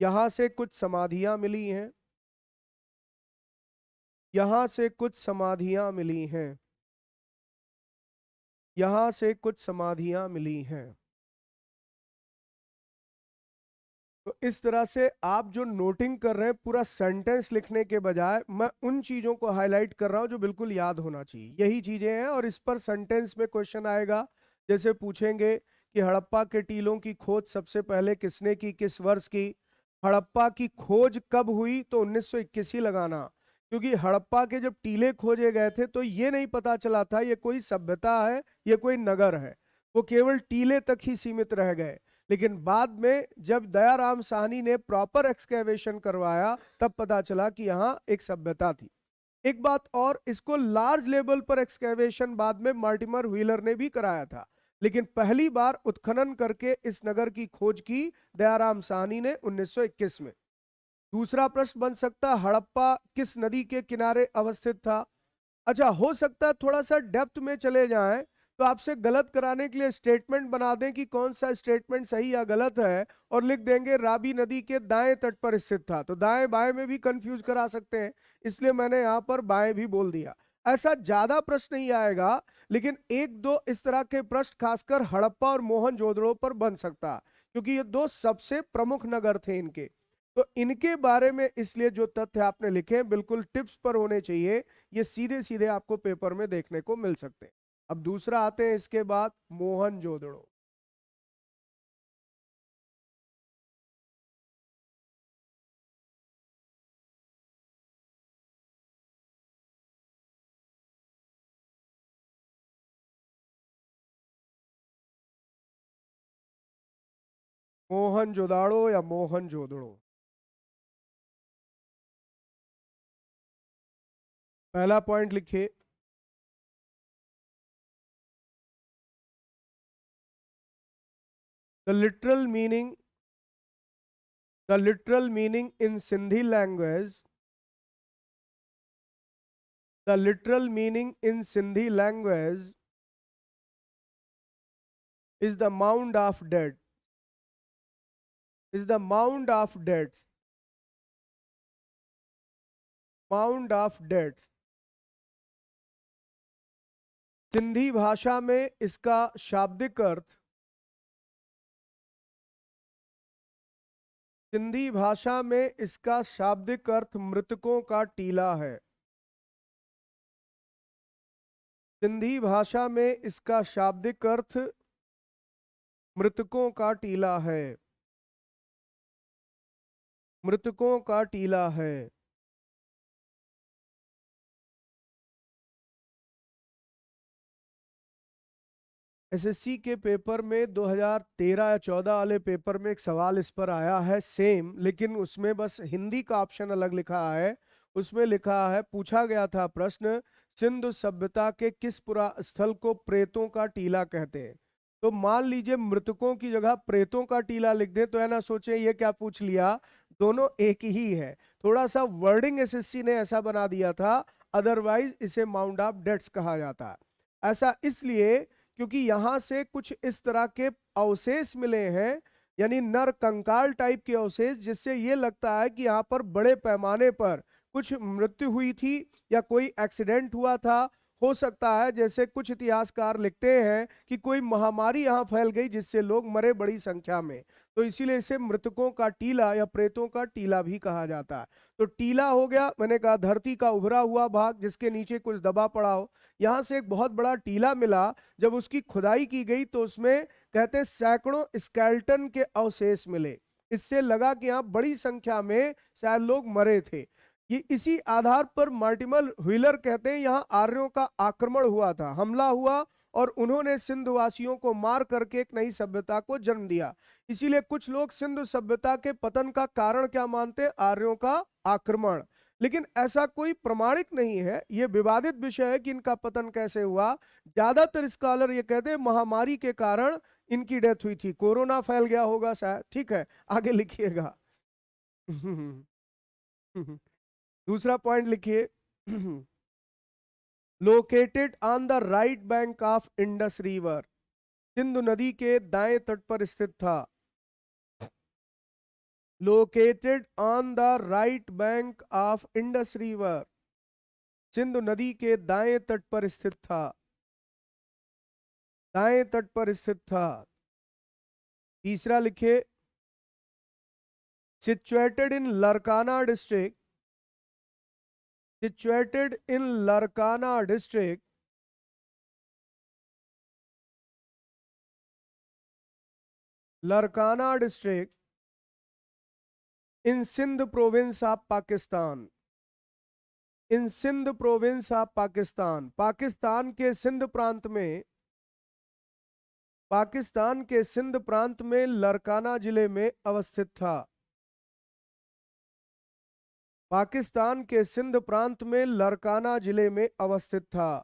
यहां से कुछ समाधियां मिली हैं। यहां से कुछ समाधियां मिली हैं। यहां से कुछ समाधियां मिली हैं। तो इस तरह से आप जो नोटिंग कर रहे हैं, पूरा सेंटेंस लिखने के बजाय मैं उन चीजों को हाईलाइट कर रहा हूं जो बिल्कुल याद होना चाहिए। यही चीजें हैं और इस पर सेंटेंस में क्वेश्चन आएगा। जैसे पूछेंगे कि हड़प्पा के टीलों की खोज सबसे पहले किसने की, किस वर्ष की? हड़प्पा की खोज कब हुई? तो 1921 ही लगाना, क्योंकि हड़प्पा के जब टीले खोजे गए थे तो ये नहीं पता चला था ये कोई सभ्यता है, ये कोई नगर है। वो केवल टीले तक ही सीमित रह गए। लेकिन बाद में जब दयाराम साहनी ने प्रॉपर एक्सकेवेशन करवाया तब पता चला कि यहाँ एक सभ्यता थी। एक बात और, इसको लार्ज लेवल पर एक्सकेवेशन बाद में मार्टिमर व्हीलर ने भी कराया था, लेकिन पहली बार उत्खनन करके इस नगर की खोज की दयाराम साहनी ने 1921 में। दूसरा प्रश्न बन सकता, हड़प्पा किस नदी के किनारे अवस्थित था? अच्छा, हो सकता है थोड़ा सा डेप्थ में चले जाएं तो आपसे गलत कराने के लिए स्टेटमेंट बना दें कि कौन सा स्टेटमेंट सही या गलत है, और लिख देंगे रावी नदी के दाएं तट पर स्थित था। तो दाएं बाएं में भी कंफ्यूज करा सकते हैं, इसलिए मैंने यहां पर बाएं भी बोल दिया। ऐसा ज्यादा प्रश्न नहीं आएगा, लेकिन एक दो इस तरह के प्रश्न खासकर हड़प्पा और मोहनजोदड़ो पर बन सकता, क्योंकि ये दो सबसे प्रमुख नगर थे इनके। तो इनके बारे में इसलिए जो तथ्य आपने लिखे हैं बिल्कुल टिप्स पर होने चाहिए, ये सीधे सीधे आपको पेपर में देखने को मिल सकते हैं। अब दूसरा आते हैं इसके बाद, मोहनजोदड़ो। मोहनजोदाड़ो या मोहनजोदड़ो। पहला पॉइंट लिखिए, the literal meaning, the literal meaning in Sindhi language, the literal meaning in Sindhi language is the mound of dead. Is the mound of dates, mound of dates. Sindhi भाषा में इसका शाब्दिक अर्थ, सिंधी भाषा में इसका शाब्दिक अर्थ मृतकों का टीला है। सिंधी भाषा में इसका शाब्दिक अर्थ मृतकों का टीला है, मृतकों का टीला है। एसएससी के पेपर में 2013 या 14 वाले पेपर में एक सवाल इस पर आया है सेम, लेकिन उसमें बस हिंदी का ऑप्शन अलग लिखा है। उसमें लिखा है, पूछा गया था प्रश्न, सिंधु सभ्यता के किस पुरा स्थल को प्रेतों का टीला कहते हैं। तो मान लीजिए मृतकों की जगह प्रेतों का टीला लिख दे तो है ना, सोचे ये क्या पूछ लिया, दोनों एक ही है। थोड़ा सा वर्डिंग एसएससी ने ऐसा बना दिया था, अदरवाइज इसे माउंट ऑफ डेट्स कहा जाता है। ऐसा इसलिए क्योंकि यहां से कुछ इस तरह के अवशेष मिले हैं, यानी नर कंकाल टाइप के अवशेष, जिससे ये लगता है कि यहाँ पर बड़े पैमाने पर कुछ मृत्यु हुई थी या कोई एक्सीडेंट हुआ था। हो सकता है जैसे कुछ इतिहासकार लिखते हैं कि कोई महामारी यहाँ फैल गई जिससे लोग मरे बड़ी संख्या में, तो इसीलिए इसे मृतकों का टीला या प्रेतों का टीला भी कहा जाता है। तो टीला हो गया, मैंने कहा धरती का उभरा हुआ भाग जिसके नीचे कुछ दबा पड़ा हो। यहां से एक बहुत बड़ा टीला मिला, जब उसकी खुदाई की गई तो उसमें कहते हैं सैकड़ों स्केल्टन के अवशेष मिले। इससे लगा कि यहाँ बड़ी संख्या में शायद लोग मरे थे। ये इसी आधार पर मार्टिमल व्हीलर कहते हैं यहाँ आर्यों का आक्रमण हुआ था, हमला हुआ और उन्होंने सिंधु वासियों को मार करके एक नई सभ्यता को जन्म दिया। इसीलिए कुछ लोग सिंधु सभ्यता के पतन का कारण क्या मानते हैं, आर्यों का आक्रमण। लेकिन ऐसा कोई प्रमाणिक नहीं है, यह विवादित विषय है कि इनका पतन कैसे हुआ। ज्यादातर स्कॉलर ये कहते हैं महामारी के कारण इनकी डेथ हुई थी, कोरोना फैल गया होगा शायद। ठीक है, आगे लिखिएगा। दूसरा पॉइंट लिखिए, located on the right bank of Indus river, Sindhu नदी के दाएं तट पर स्थित था। Located on the right bank of Indus river, Sindhu नदी के दाएं तट पर स्थित था, दाएं तट पर स्थित था। तीसरा लिखिए, situated in Larkana district, situated in Larkana district, Larkana district in Sindh province of Pakistan, in Sindh province of Pakistan, Pakistan के सिंध प्रांत में, पाकिस्तान के सिंध प्रांत में लरकाना जिले में अवस्थित था। पाकिस्तान के सिंध प्रांत में लरकाना जिले में अवस्थित था,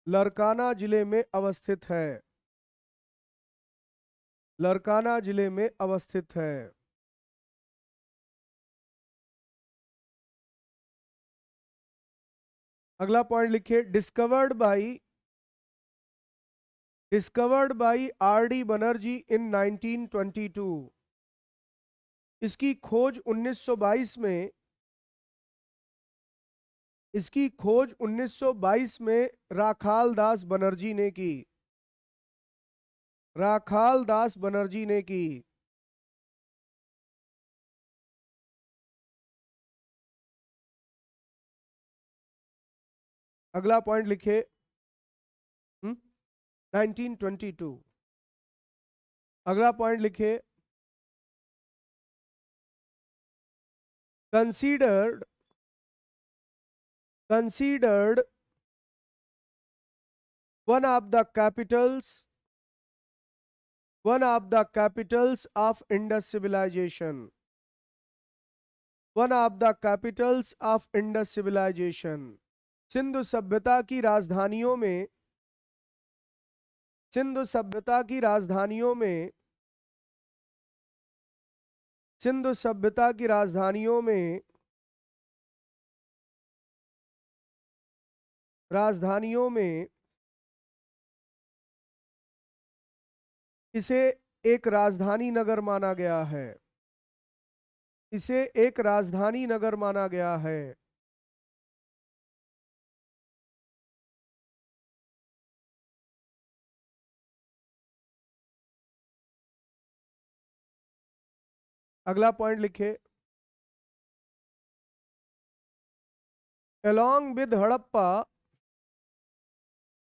लरकाना जिले में अवस्थित है, लरकाना जिले में अवस्थित है। अगला पॉइंट लिखिए, डिस्कवर्ड बाई आर.डी. बनर्जी इन 1922, इसकी खोज 1922 में, इसकी खोज 1922 में राखाल दास बनर्जी ने की, राखाल दास बनर्जी ने की। अगला पॉइंट लिखे, 1922। अगला पॉइंट लिखे, considered, considered one of the capitals, one of the capitals of Indus civilisation, one of the capitals of Indus civilisation, Sindhu सभ्यता की राजधानियों में, सिंधु सभ्यता की राजधानियों में, सिंधु सभ्यता की राजधानियों में, राजधानियों में इसे एक राजधानी नगर माना गया है। इसे एक राजधानी नगर माना गया है। अगला पॉइंट लिखिए। along with Harappa,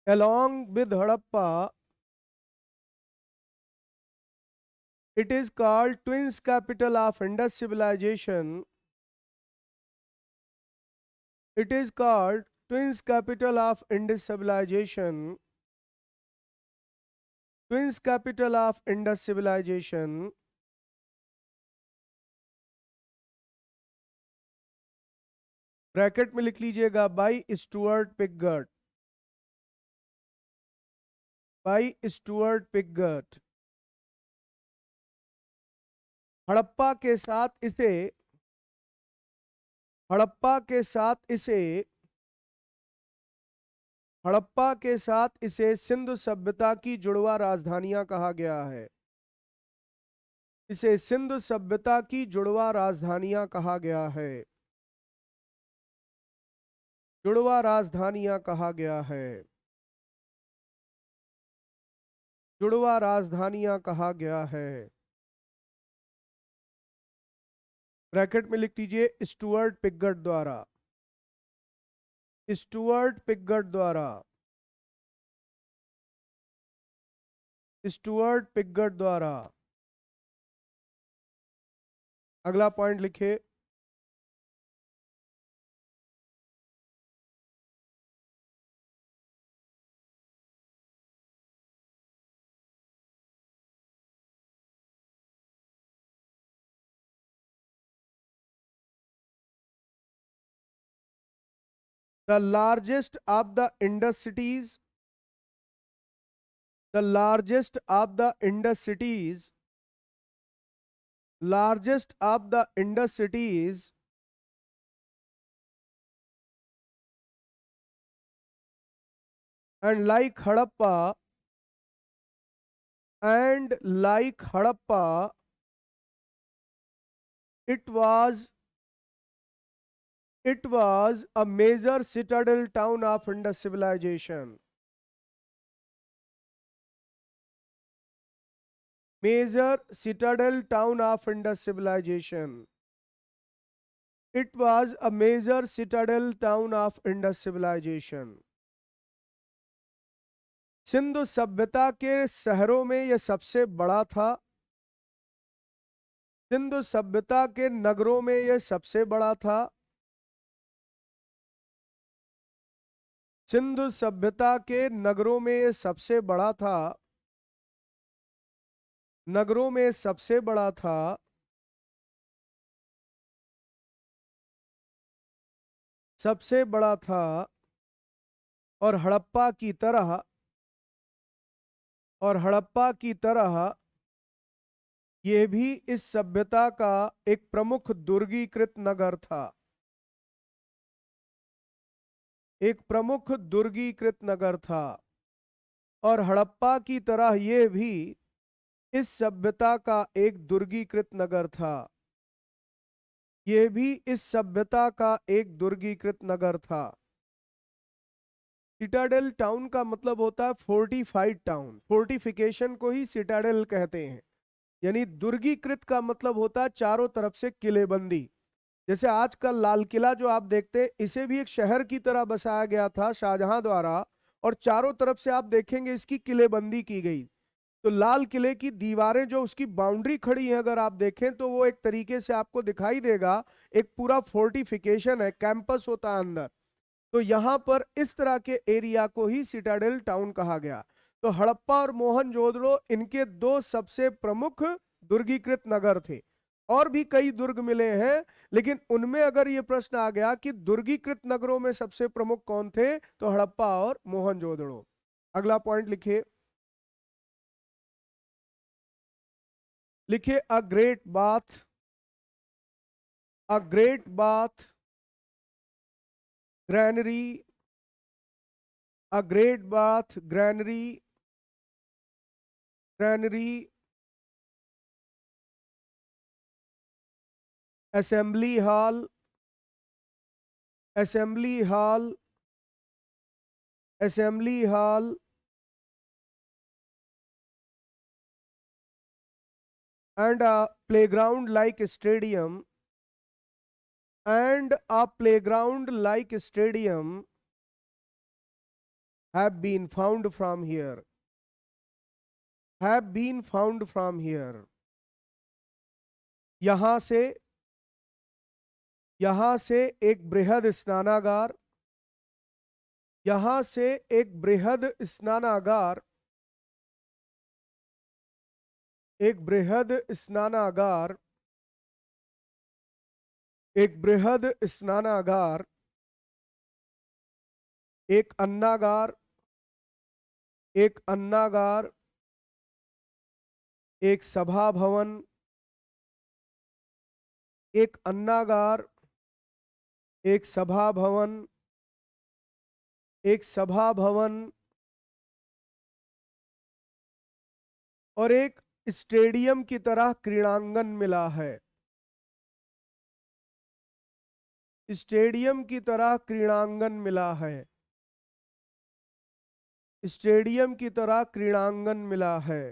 along with Harappa, it is called twins capital of Indus civilization. It is called twins capital of Indus civilization. Twins capital of Indus civilization. Bracket में लिख लीजिएगा by Stuart Piggott, by Stuart Piggott. Harappa के साथ इसे, हड़प्पा के साथ इसे, हड़प्पा के साथ इसे सिंधु सभ्यता की जुड़वा राजधानियां कहा गया है। इसे सिंधु सभ्यता की जुड़वा राजधानियां कहा गया है। जुड़वा राजधानियां कहा गया है। जुड़वा राजधानियां कहा गया है। ब्रैकेट में लिख लीजिए स्टुअर्ट पिगट द्वारा, स्टुअर्ट पिगट द्वारा, स्टुअर्ट पिगट द्वारा। अगला पॉइंट लिखिए। The largest of the Indus cities, the largest of the Indus cities, largest of the Indus cities and like Harappa, and like Harappa, it was a major citadel town of Indus civilization. Major citadel town of Indus civilization. It was a major citadel town of Indus civilization. Sindhu सभ्यता के शहरों में यह सबसे बड़ा था। सिंधु सभ्यता के नगरों में यह सबसे बड़ा था। सिंधु सभ्यता के नगरों में यह सबसे बड़ा था। नगरों में सबसे बड़ा था। सबसे बड़ा था। और हड़प्पा की तरह, और हड़प्पा की तरह यह भी इस सभ्यता का एक प्रमुख दुर्गीकृत नगर था। एक प्रमुख दुर्गीकृत नगर था। और हड़प्पा की तरह यह भी इस सभ्यता का एक दुर्गीकृत नगर था। यह भी इस सभ्यता का एक दुर्गीकृत नगर था। सिटाडेल टाउन का मतलब होता है फोर्टिफाइड टाउन। फोर्टिफिकेशन को ही सिटाडेल कहते हैं। यानी दुर्गीकृत का मतलब होता है चारों तरफ से किलेबंदी। जैसे आज का लाल किला जो आप देखते हैं, इसे भी एक शहर की तरह बसाया गया था शाहजहां द्वारा, और चारों तरफ से आप देखेंगे इसकी किलेबंदी की गई। तो लाल किले की दीवारें जो उसकी बाउंड्री खड़ी है, अगर आप देखें तो वो एक तरीके से आपको दिखाई देगा एक पूरा फोर्टिफिकेशन है, कैंपस होता है अंदर। तो यहां पर इस तरह के एरिया को ही सिटाडेल टाउन कहा गया। तो हड़प्पा और मोहनजोदड़ो इनके दो सबसे प्रमुख दुर्गीकृत नगर थे। और भी कई दुर्ग मिले हैं, लेकिन उनमें अगर ये प्रश्न आ गया कि दुर्गीकृत नगरों में सबसे प्रमुख कौन थे, तो हड़प्पा और मोहनजोदड़ो। अगला पॉइंट लिखिए। लिखिए a great bath, a great bath granary, a great bath granary, granary assembly hall, assembly hall, assembly hall, and a playground like stadium, and a playground like stadium have been found from here, have been found from here. यहां से, यहां से एक बृहद स्नानागार, यहां से एक बृहद स्नानागार, एक बृहद स्नानागार, एक बृहद स्नानागार, एक अन्नागार, एक अन्नागार, एक सभा भवन, एक अन्नागार, एक सभा भवन, एक सभा भवन, और एक स्टेडियम की तरह क्रीड़ांगन मिला है, स्टेडियम की तरह क्रीड़ांगन मिला है, स्टेडियम की तरह क्रीड़ांगन मिला है।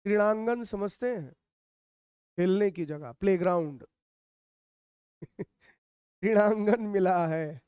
क्रीड़ांगन समझते हैं? खेलने की जगह, प्लेग्राउंड। क्रीड़ांगन मिला है,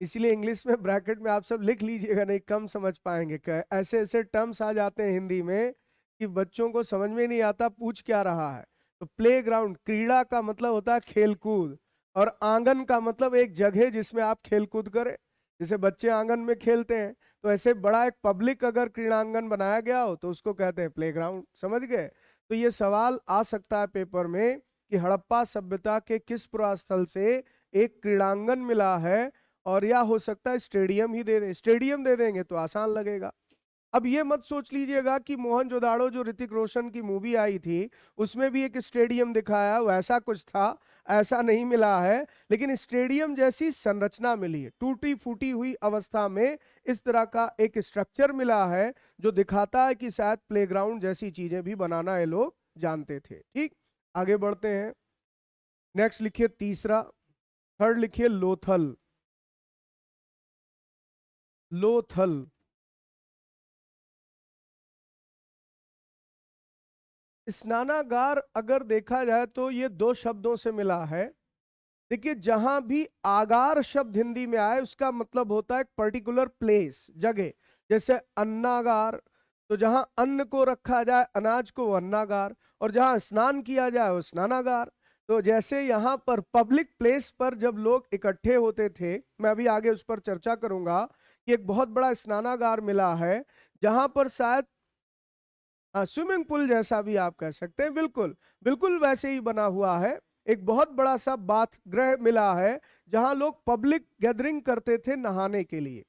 इसलिए इंग्लिश में ब्रैकेट में आप सब लिख लीजिएगा, नहीं कम समझ पाएंगे। ऐसे ऐसे टर्म्स आ जाते हैं हिंदी में कि बच्चों को समझ में नहीं आता पूछ क्या रहा है। तो प्लेग्राउंड, क्रीड़ा का मतलब होता है खेलकूद, और आंगन का मतलब एक जगह जिसमें आप खेलकूद करें। जैसे बच्चे आंगन में खेलते हैं, तो ऐसे बड़ा एक पब्लिक अगर क्रीड़ांगन बनाया गया हो तो उसको कहते हैं प्लेग्राउंड। समझ गए? तो ये सवाल आ सकता है पेपर में कि हड़प्पा सभ्यता के किस पुरास्थल से एक क्रीड़ांगन मिला है, और या हो सकता है स्टेडियम ही दे दें। स्टेडियम दे देंगे तो आसान लगेगा। अब ये मत सोच लीजिएगा कि मोहनजोदाड़ो जो ऋतिक रोशन की मूवी आई थी उसमें भी एक स्टेडियम दिखाया, वैसा कुछ था, ऐसा नहीं मिला है। लेकिन स्टेडियम जैसी संरचना मिली है, टूटी फूटी हुई अवस्था में इस तरह का एक स्ट्रक्चर मिला है जो दिखाता है कि शायद प्लेग्राउंड जैसी चीजें भी बनाना ये लोग जानते थे। ठीक, आगे बढ़ते हैं। नेक्स्ट लिखिए तीसरा, थर्ड लिखिए लोथल। लोथल, स्नानागार अगर देखा जाए तो ये दो शब्दों से मिला है। देखिए, जहां भी आगार शब्द हिंदी में आए उसका मतलब होता है पर्टिकुलर प्लेस, जगह। जैसे अन्नागार, तो जहां अन्न को रखा जाए, अनाज को, वो अन्नागार। और जहां स्नान किया जाए वो स्नानागार। तो जैसे यहाँ पर पब्लिक प्लेस पर जब लोग इकट्ठे होते थे, मैं अभी आगे उस पर चर्चा करूंगा, कि एक बहुत बड़ा स्नानागार मिला है जहां पर शायद, हाँ, स्विमिंग पूल जैसा भी आप कह सकते हैं, बिल्कुल बिल्कुल वैसे ही बना हुआ है। एक बहुत बड़ा सा बाथ गृह मिला है जहां लोग पब्लिक गैदरिंग करते थे नहाने के लिए।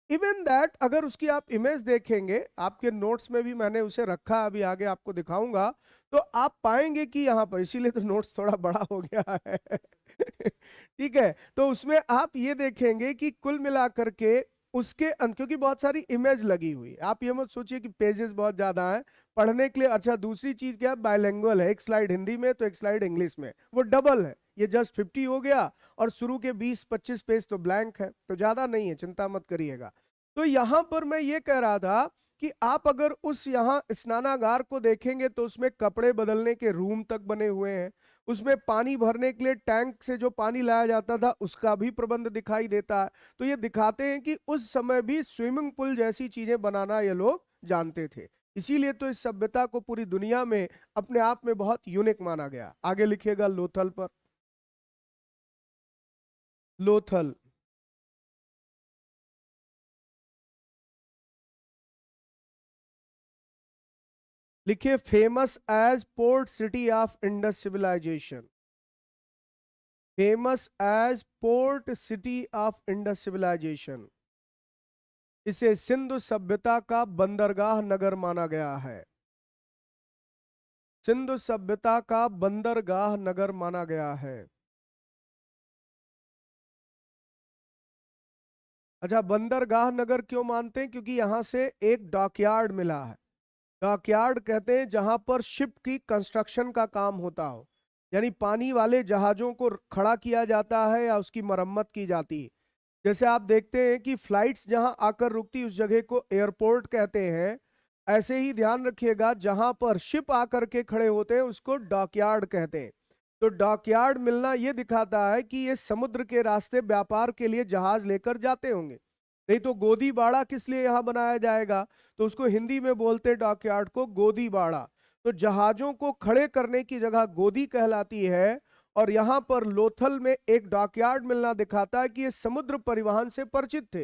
इवन दैट, अगर उसकी आप इमेज देखेंगे, आपके नोट्स में भी मैंने उसे रखा, अभी आगे आपको दिखाऊंगा, तो आप पाएंगे कि यहाँ पर, इसीलिए तो नोट्स थोड़ा बड़ा हो गया है। ठीक है, तो उसमें आप ये देखेंगे कि कुल मिलाकर के उसके क्योंकि बहुत सारी इमेज लगी हुई है, आप ये मत सोचिए कि पेजेस बहुत ज्यादा हैं पढ़ने के लिए। अच्छा, दूसरी चीज क्या है, बायलिंगुअल है, एक स्लाइड हिंदी में तो एक स्लाइड इंग्लिश में, वो डबल है। ये जस्ट 50 हो गया, और शुरू के 20-25 पेज तो ब्लैंक है, तो ज्यादा नहीं है, चिंता मत करिएगा। तो यहां पर मैं ये कह रहा था कि आप अगर उस यहाँ स्नानागार को देखेंगे तो उसमें कपड़े बदलने के रूम तक बने हुए हैं, उसमें पानी भरने के लिए टैंक से जो पानी लाया जाता था उसका भी प्रबंध दिखाई देता है। तो ये दिखाते हैं कि उस समय भी स्विमिंग पूल जैसी चीजें बनाना ये लोग जानते थे। इसीलिए तो इस सभ्यता को पूरी दुनिया में अपने आप में बहुत यूनिक माना गया। आगे लिखिएगा लोथल पर। लोथल, लिखिए famous as port city of Indus civilisation. Famous as port city of Indus civilisation, इसे सिंधु सभ्यता का बंदरगाह नगर माना गया है। सिंधु सभ्यता का बंदरगाह नगर माना गया है। अच्छा, बंदरगाह नगर क्यों मानते हैं? क्योंकि यहां से एक डॉकयार्ड मिला है। डॉकयार्ड कहते हैं जहां पर शिप की कंस्ट्रक्शन का काम होता हो, यानी पानी वाले जहाजों को खड़ा किया जाता है या उसकी मरम्मत की जाती है। जैसे आप देखते हैं कि फ्लाइट्स जहां आकर रुकती उस जगह को एयरपोर्ट कहते हैं, ऐसे ही ध्यान रखिएगा जहां पर शिप आकर के खड़े होते हैं उसको डॉकयार्ड कहते हैं। तो डॉकयार्ड मिलना यह दिखाता है कि ये समुद्र के रास्ते व्यापार के लिए जहाज लेकर जाते होंगे। नहीं तो गोदी बाड़ा किस लिए यहां बनाया जाएगा, तो उसको हिंदी में बोलते हैं डॉकयार्ड को गोदी बाड़ा। तो जहाजों को खड़े करने की जगह गोदी कहलाती है। और यहां पर लोथल में एक डॉकयार्ड मिलना दिखाता है कि ये समुद्र परिवहन से परिचित थे।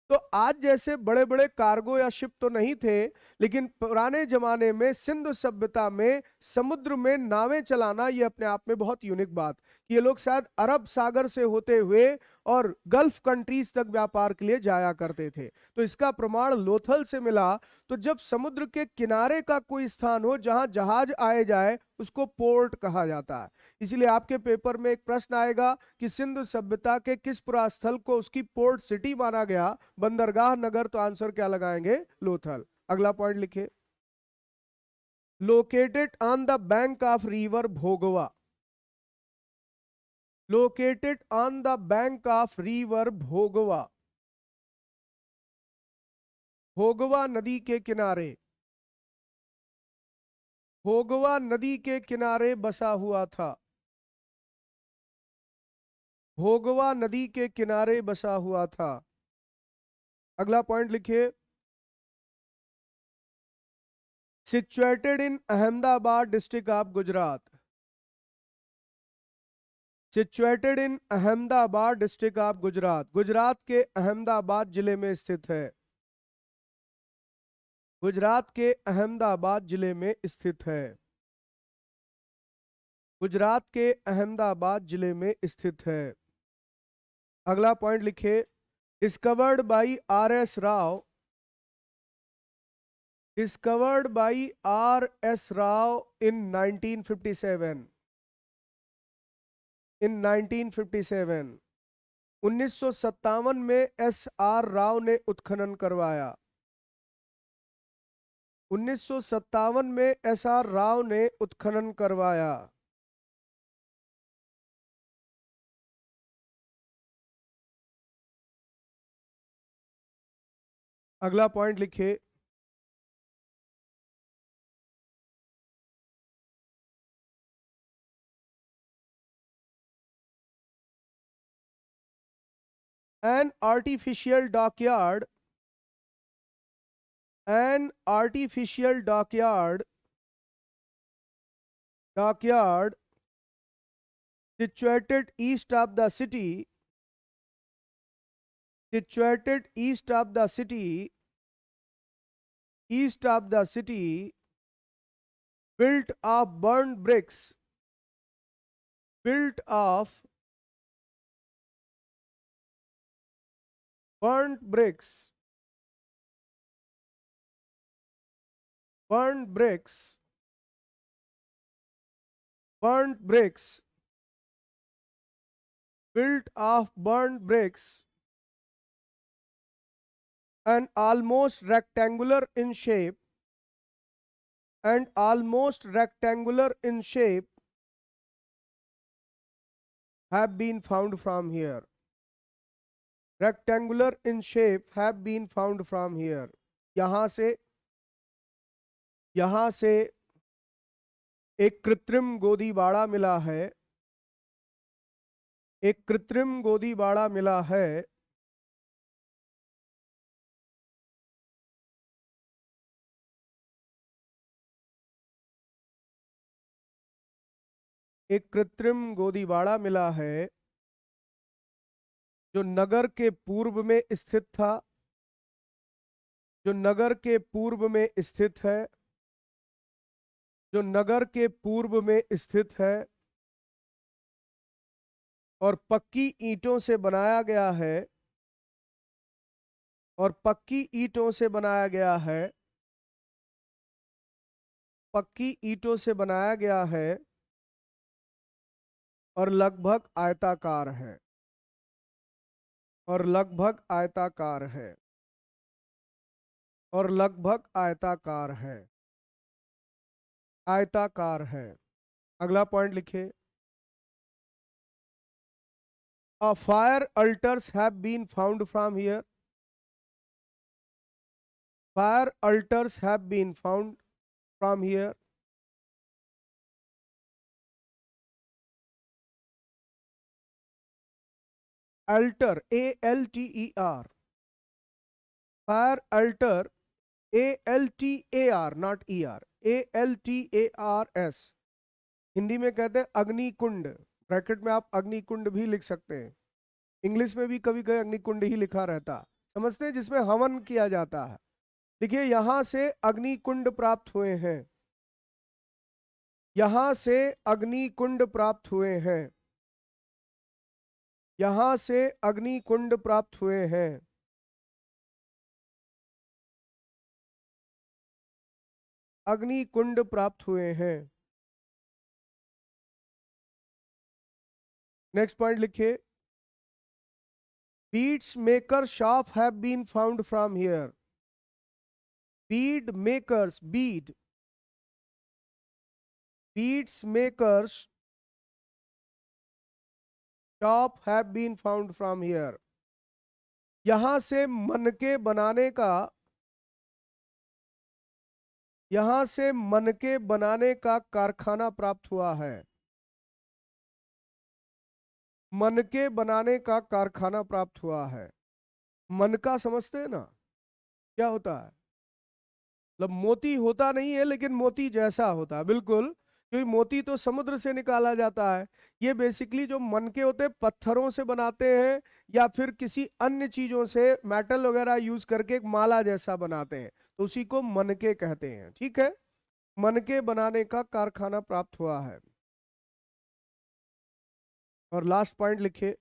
तो आज जैसे बड़े बड़े कार्गो या शिप तो नहीं थे, लेकिन पुराने जमाने में सिंधु सभ्यता में समुद्र में नावें चलाना ये अपने आप में बहुत यूनिक बात कि ये लोग शायद अरब सागर से होते हुए और गल्फ कंट्रीज तक व्यापार के लिए जाया करते थे। तो इसका प्रमाण लोथल से मिला। तो जब समुद्र के किनारे का कोई स्थान हो जहां जहाज आए जाए उसको पोर्ट कहा जाता है। इसलिए आपके पेपर में एक प्रश्न आएगा कि सिंधु सभ्यता के किस पुरास्थल को उसकी पोर्ट सिटी माना गया, बंदरगाह नगर, तो आंसर क्या लगाएंगे, लोथल। अगला पॉइंट लिखिए। Located on the bank of river Bhogava. Located on the bank of river Bhogava. Bhogava नदी के किनारे, भोगवा नदी के किनारे बसा हुआ था। भोगवा नदी के किनारे बसा हुआ था। अगला पॉइंट लिखिए। Situated in Ahmedabad district of Gujarat. Situated in Ahmedabad district of Gujarat, Gujarat के अहमदाबाद जिले में स्थित है। गुजरात के अहमदाबाद जिले में स्थित है। गुजरात के अहमदाबाद जिले में स्थित है। अगला पॉइंट लिखिए। Discovered by R S Rao. Discovered by R S Rao in 1957। In 1957 1957 में एस आर राव ने उत्खनन करवाया। 1957 में एस आर राव ने उत्खनन करवाया। अगला पॉइंट लिखिए। An artificial dockyard, an artificial dockyard, dockyard situated east of the city, situated east of the city, east of the city, built of burned bricks, built of burned bricks, burned bricks, burned bricks, built of burned bricks, and almost rectangular in shape, and almost rectangular in shape, have been found from here. Rectangular in shape have been found from here. यहां से एक कृत्रिम गोदी बाड़ा मिला है। एक कृत्रिम गोदी बाड़ा मिला है। एक कृत्रिम गोदी बाड़ा मिला है जो नगर के पूर्व में स्थित था, जो नगर के पूर्व में स्थित है, जो नगर के पूर्व में स्थित है और पक्की ईंटों से बनाया गया है, और पक्की ईंटों से बनाया गया है, पक्की ईंटों से बनाया गया है और लगभग आयताकार है, और लगभग आयताकार है, और लगभग आयताकार है। आयताकार है। अगला पॉइंट लिखिए। Fire altars have been found from here. Fire altars have been found from here. Altar, ALTER, fire altar, ALTAR, not ER, ALTARS। Hindi में कहते हैं अग्निकुंड, ब्रैकेट में आप अग्निकुंड भी लिख सकते हैं। इंग्लिश में भी कभी कभी अग्निकुंड ही लिखा रहता, समझते हैं, जिसमें हवन किया जाता है। देखिए यहां से अग्निकुंड प्राप्त हुए हैं, यहां से अग्निकुंड प्राप्त हुए हैं, यहां से अग्निकुंड प्राप्त हुए हैं। अग्निकुंड प्राप्त हुए हैं। नेक्स्ट पॉइंट लिखिए। Beads maker shop have been found from here. Bead makers, beads makers shop have been found from here. यहां से मनके बनाने का, यहां से मनके बनाने का कारखाना प्राप्त हुआ है। मनके बनाने का कारखाना प्राप्त हुआ है। मनका समझते हैं ना, क्या होता है? मतलब मोती होता नहीं है लेकिन मोती जैसा होता है, बिल्कुल, क्योंकि मोती तो समुद्र से निकाला जाता है। ये बेसिकली जो मनके होते हैं पत्थरों से बनाते हैं या फिर किसी अन्य चीजों से, मेटल वगैरह यूज करके एक माला जैसा बनाते हैं, तो उसी को मनके कहते हैं। ठीक है, मनके बनाने का कारखाना प्राप्त हुआ है। और लास्ट पॉइंट लिखिए।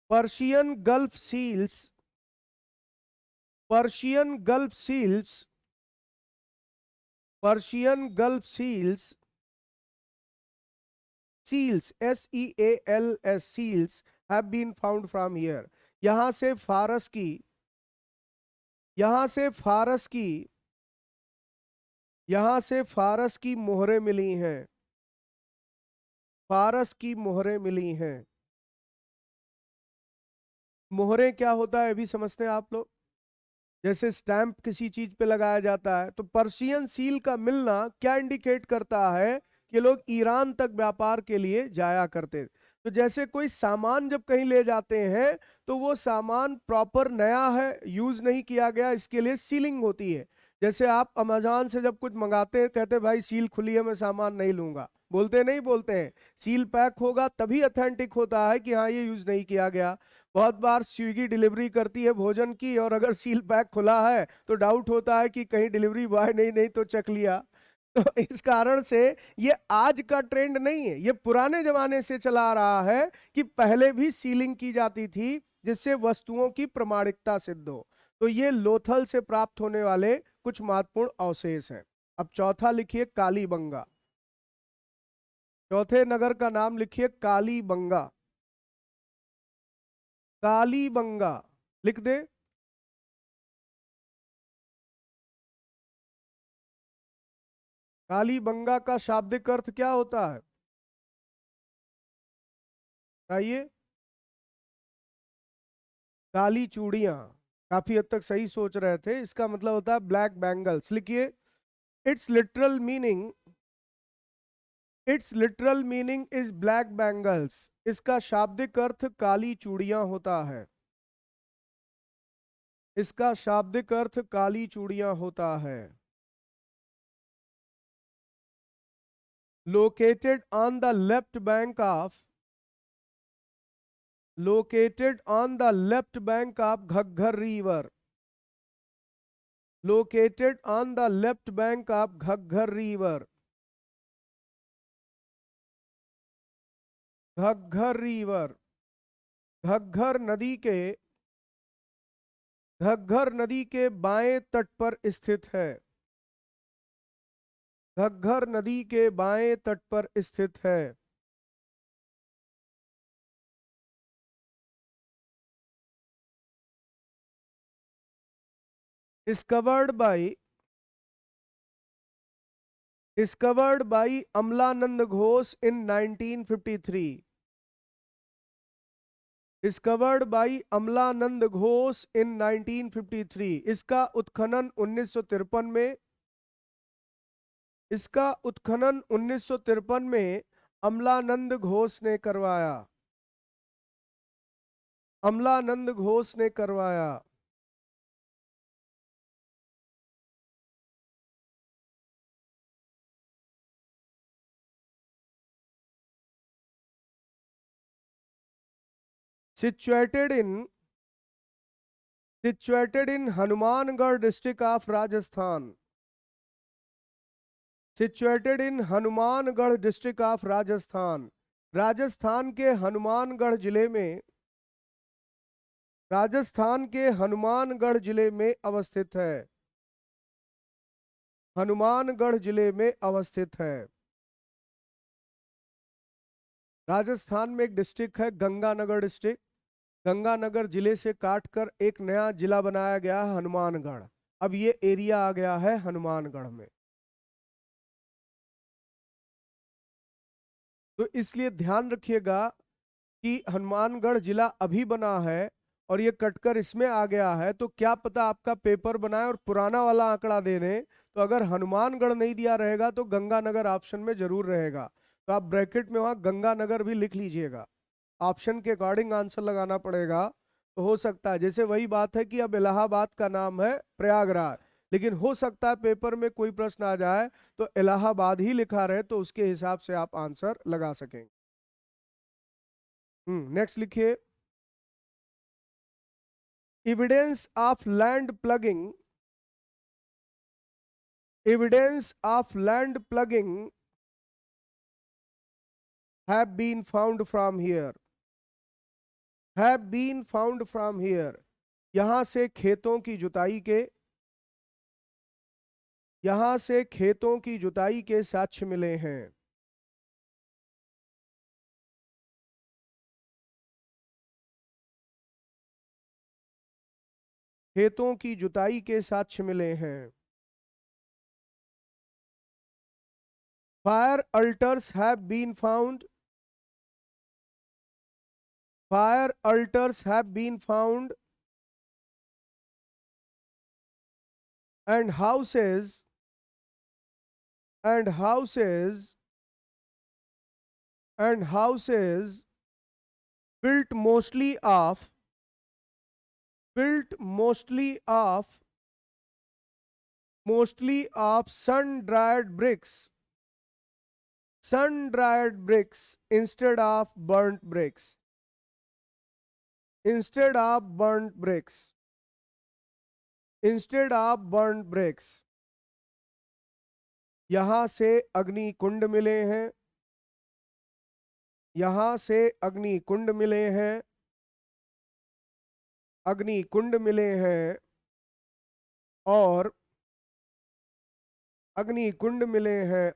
Persian Gulf seals, Persian Gulf seals, Persian Gulf seals, seals, SEALS, seals have been found from here. यहां से फारस की, यहां से फारस की, यहां से फारस की मोहरें मिली हैं। फारस की मोहरें मिली हैं। मोहरें क्या होता है अभी समझते हैं आप लोग? जैसे स्टैंप किसी चीज पे लगाया जाता है, तो पर्शियन सील का मिलना क्या इंडिकेट करता है कि लोग ईरान तक व्यापार के लिए जाया करते। तो जैसे कोई सामान जब कहीं ले जाते हैं तो वो सामान प्रॉपर नया है, यूज नहीं किया गया, इसके लिए सीलिंग होती है। जैसे आप अमेजोन से जब कुछ मंगाते हैं, कहते हैं भाई सील खुली है मैं सामान नहीं लूंगा, बोलते नहीं बोलते हैं? सील पैक होगा तभी अथेंटिक होता है कि हाँ ये यूज नहीं किया गया। बहुत बार स्विगी डिलीवरी करती है भोजन की, और अगर सील पैक खुला है तो डाउट होता है कि कहीं डिलीवरी बॉय नहीं नहीं तो चख लिया। तो इस कारण से ये आज का ट्रेंड नहीं है, ये पुराने जमाने से चला आ रहा है कि पहले भी सीलिंग की जाती थी जिससे वस्तुओं की प्रमाणिकता सिद्ध हो। तो ये लोथल से प्राप्त होने वाले कुछ महत्वपूर्ण अवशेष हैं। अब चौथा लिखिए, कालीबंगा। चौथे नगर का नाम लिखिए कालीबंगा। कालीबंगा लिख दे। कालीबंगा का शाब्दिक अर्थ क्या होता है बताइए? काली चूड़ियां, काफी हद तक सही सोच रहे थे, इसका मतलब होता है ब्लैक बैंगल्स। लिखिए, it's literal meaning, it's literal meaning is black bangles. इसका शाब्दिक अर्थ काली चूड़ियां होता है। इसका शाब्दिक अर्थ काली चूड़ियां होता है। Located on the left bank of, located on the left bank of Ghaggar river, located on the left bank of Ghaggar river, Ghaggar river, Ghaggar नदी के, घग्घर नदी के बाएं तट पर स्थित है। घग्घर नदी के बाएं तट पर स्थित है। discovered by Amlanand Ghosh in 1953. Discovered by Amlanand Ghosh in 1953। इसका उत्खनन 1953 में अमलानंद घोष ने करवाया। अमलानंद घोष ने करवाया। situated in Hanumangarh district of Rajasthan. situated in Hanumangarh district of Rajasthan. Rajasthan के हनुमानगढ़ जिले में अवस्थित है। हनुमानगढ़ जिले में अवस्थित है। राजस्थान में एक डिस्ट्रिक्ट है गंगानगर डिस्ट्रिक्ट। गंगानगर जिले से काटकर एक नया जिला बनाया गया है हनुमानगढ़। अब ये एरिया आ गया है हनुमानगढ़ में। तो इसलिए ध्यान रखिएगा कि हनुमानगढ़ जिला अभी बना है और ये कटकर इसमें आ गया है, तो क्या पता आपका पेपर बनाए और पुराना वाला आंकड़ा दे दें। तो अगर हनुमानगढ़ नहीं दिया रहेगा तो गंगानगर ऑप्शन में जरूर रहेगा। तो आप ब्रैकेट में वहां गंगानगर भी लिख लीजिएगा। ऑप्शन के अकॉर्डिंग आंसर लगाना पड़ेगा। तो हो सकता है, जैसे वही बात है कि अब इलाहाबाद का नाम है प्रयागराज, लेकिन हो सकता है पेपर में कोई प्रश्न आ जाए तो इलाहाबाद ही लिखा रहे, तो उसके हिसाब से आप आंसर लगा सकेंगे। नेक्स्ट लिखिए। Evidence of land plugging. Evidence of land plugging have been found from here। have been found from here। यहां से खेतों की जुताई के साक्ष्य मिले हैं। खेतों की जुताई के साक्ष्य मिले हैं। Fire altars have been found. Fire altars have been found and houses built mostly of sun-dried bricks instead of burnt bricks। यहां से अग्नि कुंड मिले हैं।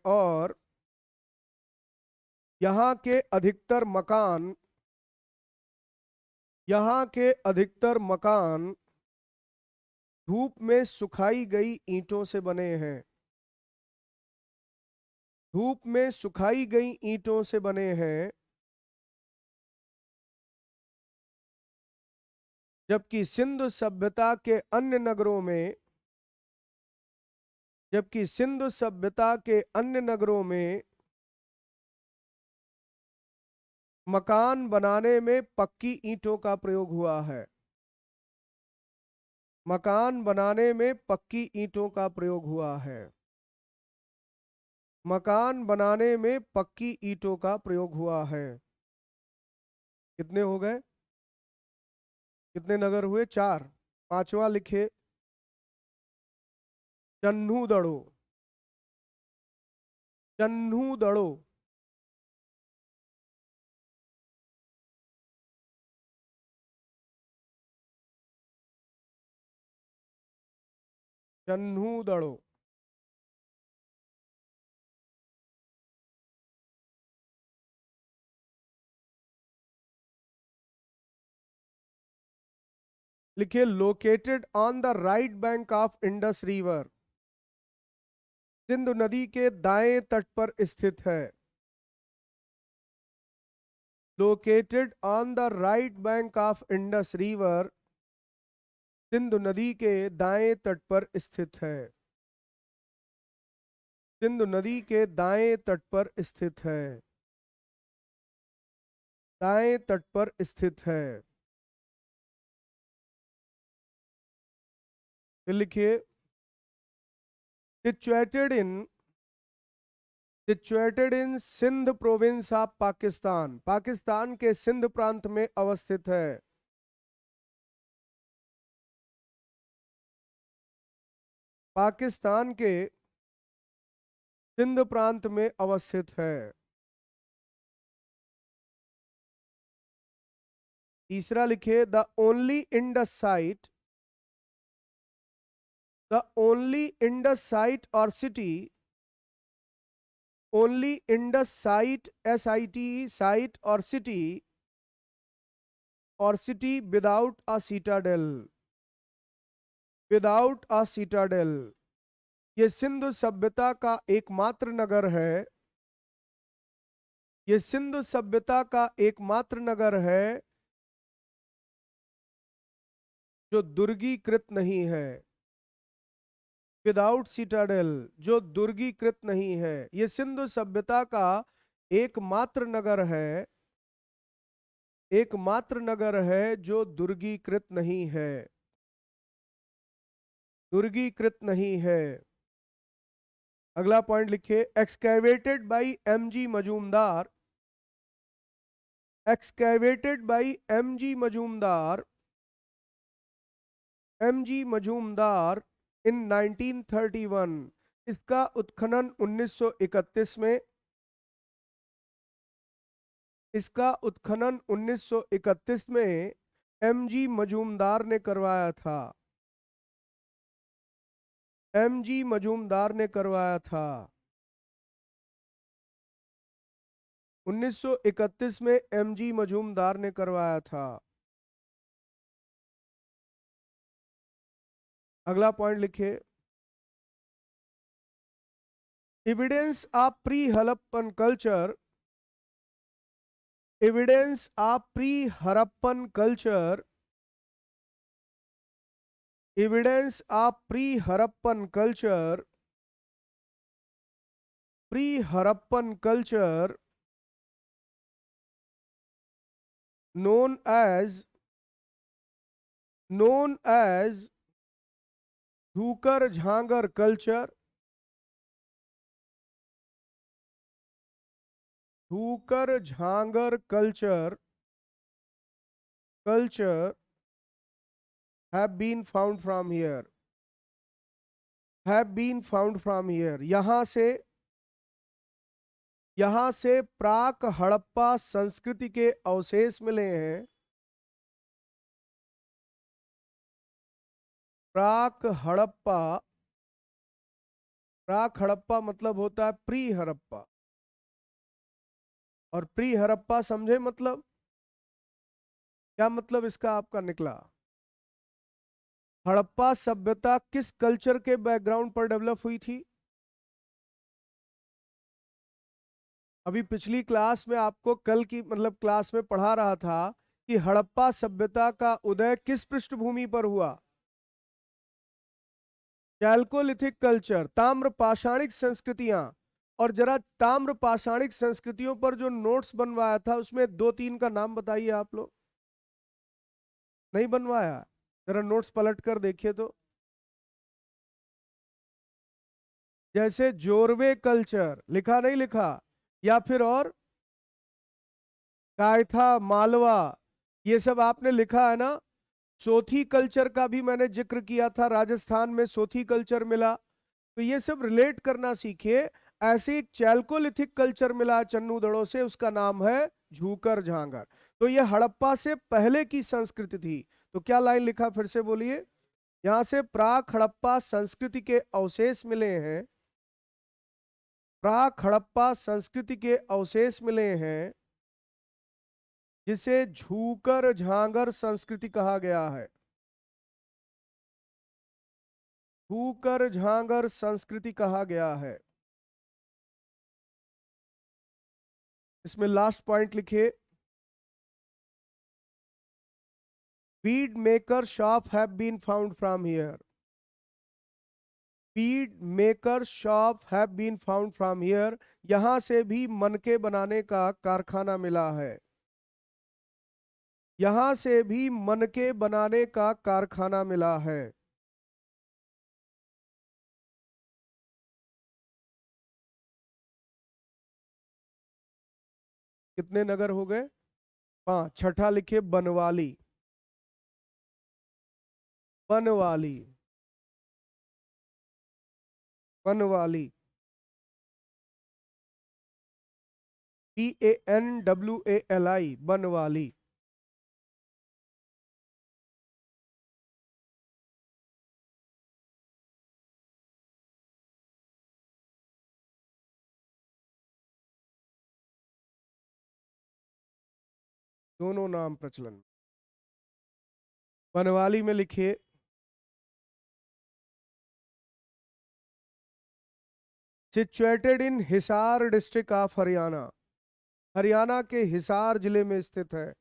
और यहाँ के अधिकतर मकान धूप में सुखाई गई ईंटों से बने हैं। जबकि सिंधु सभ्यता के अन्य नगरों में मकान बनाने में पक्की ईंटों का प्रयोग हुआ है। मकान बनाने में पक्की ईंटों का प्रयोग हुआ है। कितने हो गए? कितने नगर हुए? 4। पांचवा लिखे। चन्हू दड़ो। लिखिए located on the right bank of Indus river, Sindhu नदी के दाएं तट पर स्थित है। Located on the right bank of Indus river, Sindhu नदी के दाएं तट पर स्थित है। सिंधु नदी के दाएं तट पर स्थित है। दाएं तट पर स्थित है। फिर लिखिए situated in Sindh province of Pakistan, Pakistan के सिंध प्रांत में अवस्थित है। पाकिस्तान के सिंध प्रांत में अवस्थित है। तीसरा लिखिए the only Indus site, the only Indus site और city, only Indus site SIT site और city without a citadel, without a citadel. ये सिंधु सभ्यता का एकमात्र नगर है। ये सिंधु सभ्यता का एकमात्र नगर है जो दुर्गीकृत नहीं है। विदाउट सीटाडेल, जो दुर्गीकृत नहीं है। ये सिंधु सभ्यता का एकमात्र नगर है, एकमात्र नगर है जो दुर्गीकृत नहीं है, दुर्गीकृत नहीं है। अगला पॉइंट लिखिए excavated by MG Majumdar, excavated by MG Majumdar, MG Majumdar in 1931। इसका उत्खनन 1931 में, इसका उत्खनन 1931 में MG मजूमदार ने करवाया था। MG मजूमदार ने करवाया था। 1931 में MG मजूमदार ने करवाया था। अगला पॉइंट लिखिए evidence of pre Harappan culture, evidence of pre Harappan culture, evidence of pre Harappan culture, pre Harappan culture known as Jhukar Jhangar culture, Jhukar Jhangar culture have been found from here, have been found from here। यहां से प्राक हड़प्पा संस्कृति के अवशेष मिले हैं। प्राक हड़प्पा, प्राक हड़प्पा मतलब होता है प्री हड़प्पा, और प्री हड़प्पा समझे मतलब क्या मतलब इसका आपका निकला। हड़प्पा सभ्यता किस कल्चर के बैकग्राउंड पर डेवलप हुई थी? अभी पिछली क्लास में आपको कल की मतलब क्लास में पढ़ा रहा था कि हड़प्पा सभ्यता का उदय किस पृष्ठभूमि पर हुआ? चैल्कोलिथिक कल्चर, ताम्र पाषाणिक संस्कृतियां। और जरा ताम्र पाषाणिक संस्कृतियों पर जो नोट्स बनवाया था उसमें 2-3 का नाम बताइए आप लोग। नहीं बनवाया? जरा नोट्स पलट कर देखिए तो। जैसे जोरवे कल्चर, लिखा नहीं लिखा? या फिर और कायथा, मालवा, ये सब आपने लिखा है ना। सोथी कल्चर का भी मैंने जिक्र किया था, राजस्थान में सोथी कल्चर मिला। तो ये सब रिलेट करना सीखिए। ऐसे एक चैल्कोलिथिक कल्चर मिला चन्नू दड़ों से, उसका नाम है झूकर झांगर। तो ये हड़प्पा से पहले की संस्कृति थी। तो क्या लाइन लिखा फिर से बोलिए। यहां से प्राक हड़प्पा संस्कृति के अवशेष मिले हैं, प्राक हड़प्पा संस्कृति के अवशेष मिले हैं जिसे झूकर झांगर संस्कृति कहा गया है। घूकर झांगर संस्कृति कहा गया है? इसमें लास्ट पॉइंट लिखिए, bead maker shop have been found from here. Bead maker shop have been found from here, यहां से भी मनके बनाने का कारखाना मिला है। यहां से भी मनके बनाने का कारखाना मिला है। कितने नगर हो गए? 5। छठा लिखिए, बनवाली। बनवाली, बनवाली, BANWALI, बनवाली। दोनों नाम प्रचलन। बनवाली में लिखिए, situated in Hisar district of Haryana. Haryana के हिसार जिले में स्थित है।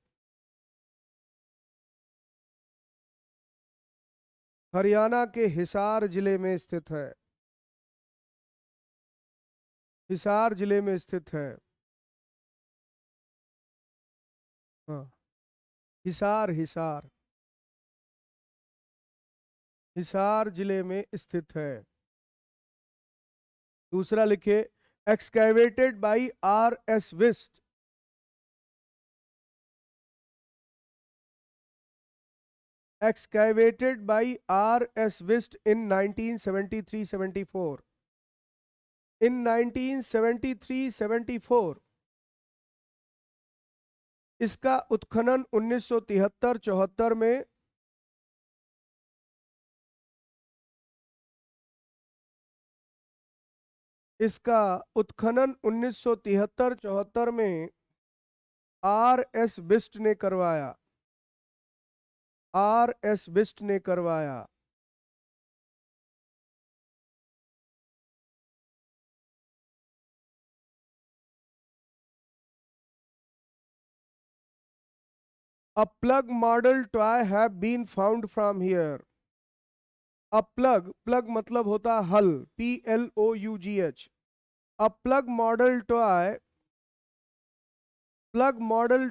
हरियाणा के हिसार जिले में स्थित है। हिसार जिले में स्थित है। हाँ, हिसार, हिसार, हिसार जिले में स्थित है। दूसरा लिखिए, excavated by RS Bisht. excavated by R.S. Wist in 1973-74. In 1973-74 इसका उत्खनन 1973-74 में इसका उत्खनन 1973-74 में R.S. बिस्ट ने करवाया। R.S. बिस्ट ने करवाया। A plug model toy have been found from here. A plug, plug मतलब होता है हल, PLOUGH। A plug model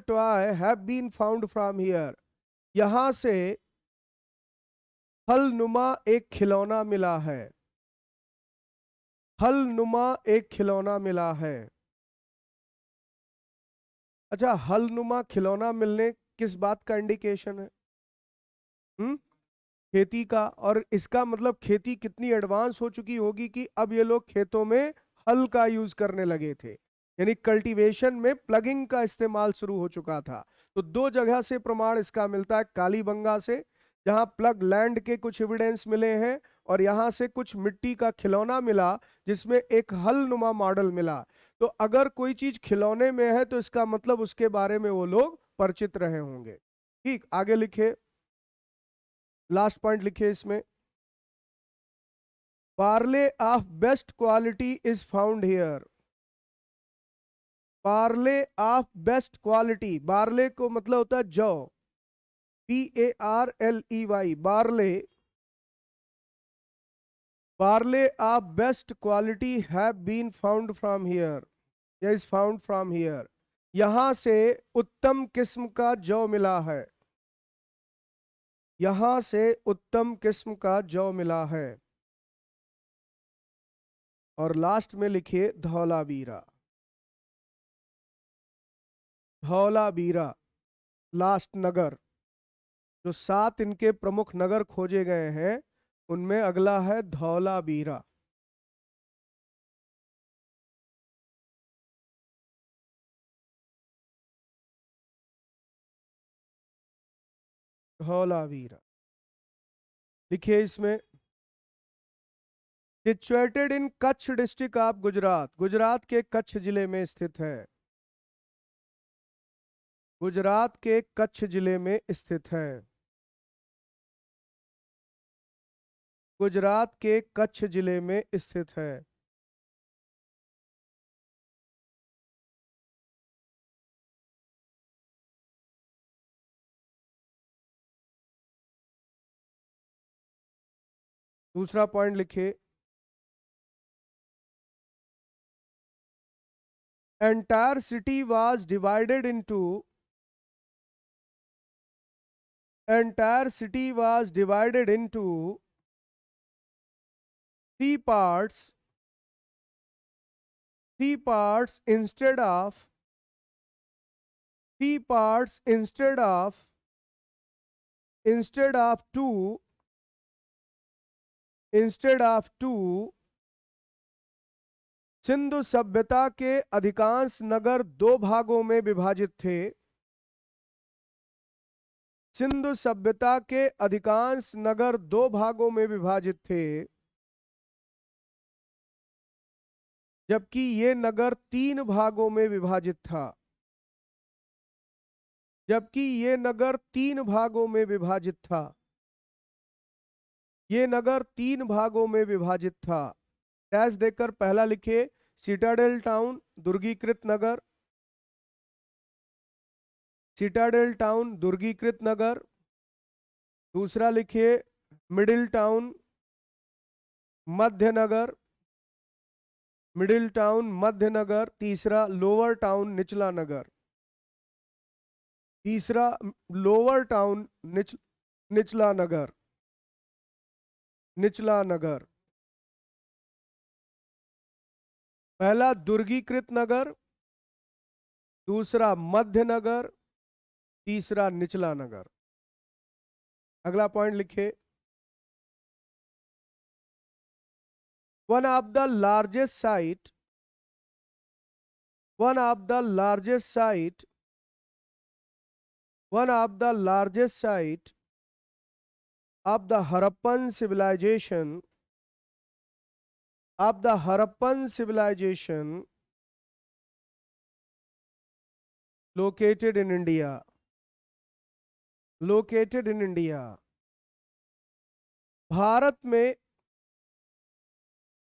toy have been found from here. यहां से हल नुमा एक खिलौना मिला है। हल नुमा एक खिलौना मिला है। अच्छा, हल नुमा खिलौना मिलने किस बात का इंडिकेशन है? खेती का। और इसका मतलब खेती कितनी एडवांस हो चुकी होगी कि अब ये लोग खेतों में हल का यूज करने लगे थे, यानी कल्टीवेशन में प्लगिंग का इस्तेमाल शुरू हो चुका था। तो दो जगह से प्रमाण इसका मिलता है, कालीबंगा से जहां प्लग लैंड के कुछ एविडेंस मिले हैं, और यहां से कुछ मिट्टी का खिलौना मिला जिसमें एक हल नुमा मॉडल मिला। तो अगर कोई चीज खिलौने में है तो इसका मतलब उसके बारे में वो लोग परिचित रहे होंगे। ठीक, आगे लिखे, लास्ट पॉइंट लिखिए इसमें, barley of best quality is found here. Barley of best quality, barley को मतलब होता है जौ, BARLEY, barley. Barley of best quality have been found from here, या इज फाउंड फ्रॉम हियर। यहां से उत्तम किस्म का जौ मिला है। यहां से उत्तम किस्म का जौ मिला है। और लास्ट में लिखिए धौलावीरा। धौलावीरा लास्ट नगर। जो 7 इनके प्रमुख नगर खोजे गए हैं उनमें अगला है धौलावीरा। धौलावीरा लिखिए इसमें, situated in Kutch district of Gujarat, Gujarat के कच्छ जिले में स्थित है। गुजरात के कच्छ जिले में स्थित है। गुजरात के कच्छ जिले में स्थित है। दूसरा पॉइंट लिखिए, entire city was divided into entire city was divided into three parts three parts instead of three parts instead of two Sindhu सभ्यता के अधिकांश नगर दो भागों में विभाजित थे। सिंधु सभ्यता के अधिकांश नगर दो भागों में विभाजित थे, जबकि ये नगर तीन भागों में विभाजित था। जबकि ये नगर तीन भागों में विभाजित था। ये नगर तीन भागों में विभाजित था। डैश देकर पहला लिखिए, सिटाडेल टाउन दुर्गीकृत नगर। सिटाडेल टाउन दुर्गीकृत नगर। दूसरा लिखिए, मिडिल टाउन मध्य नगर। मिडिल टाउन मध्य नगर। तीसरा लोअर टाउन निचला नगर। तीसरा लोअर टाउन निचला नगर। निचला नगर। पहला दुर्गीकृत नगर, दूसरा मध्य नगर, तीसरा निचला नगर। अगला पॉइंट लिखिए, one of the largest site one of the largest site one of the largest site of the Harappan civilization located in India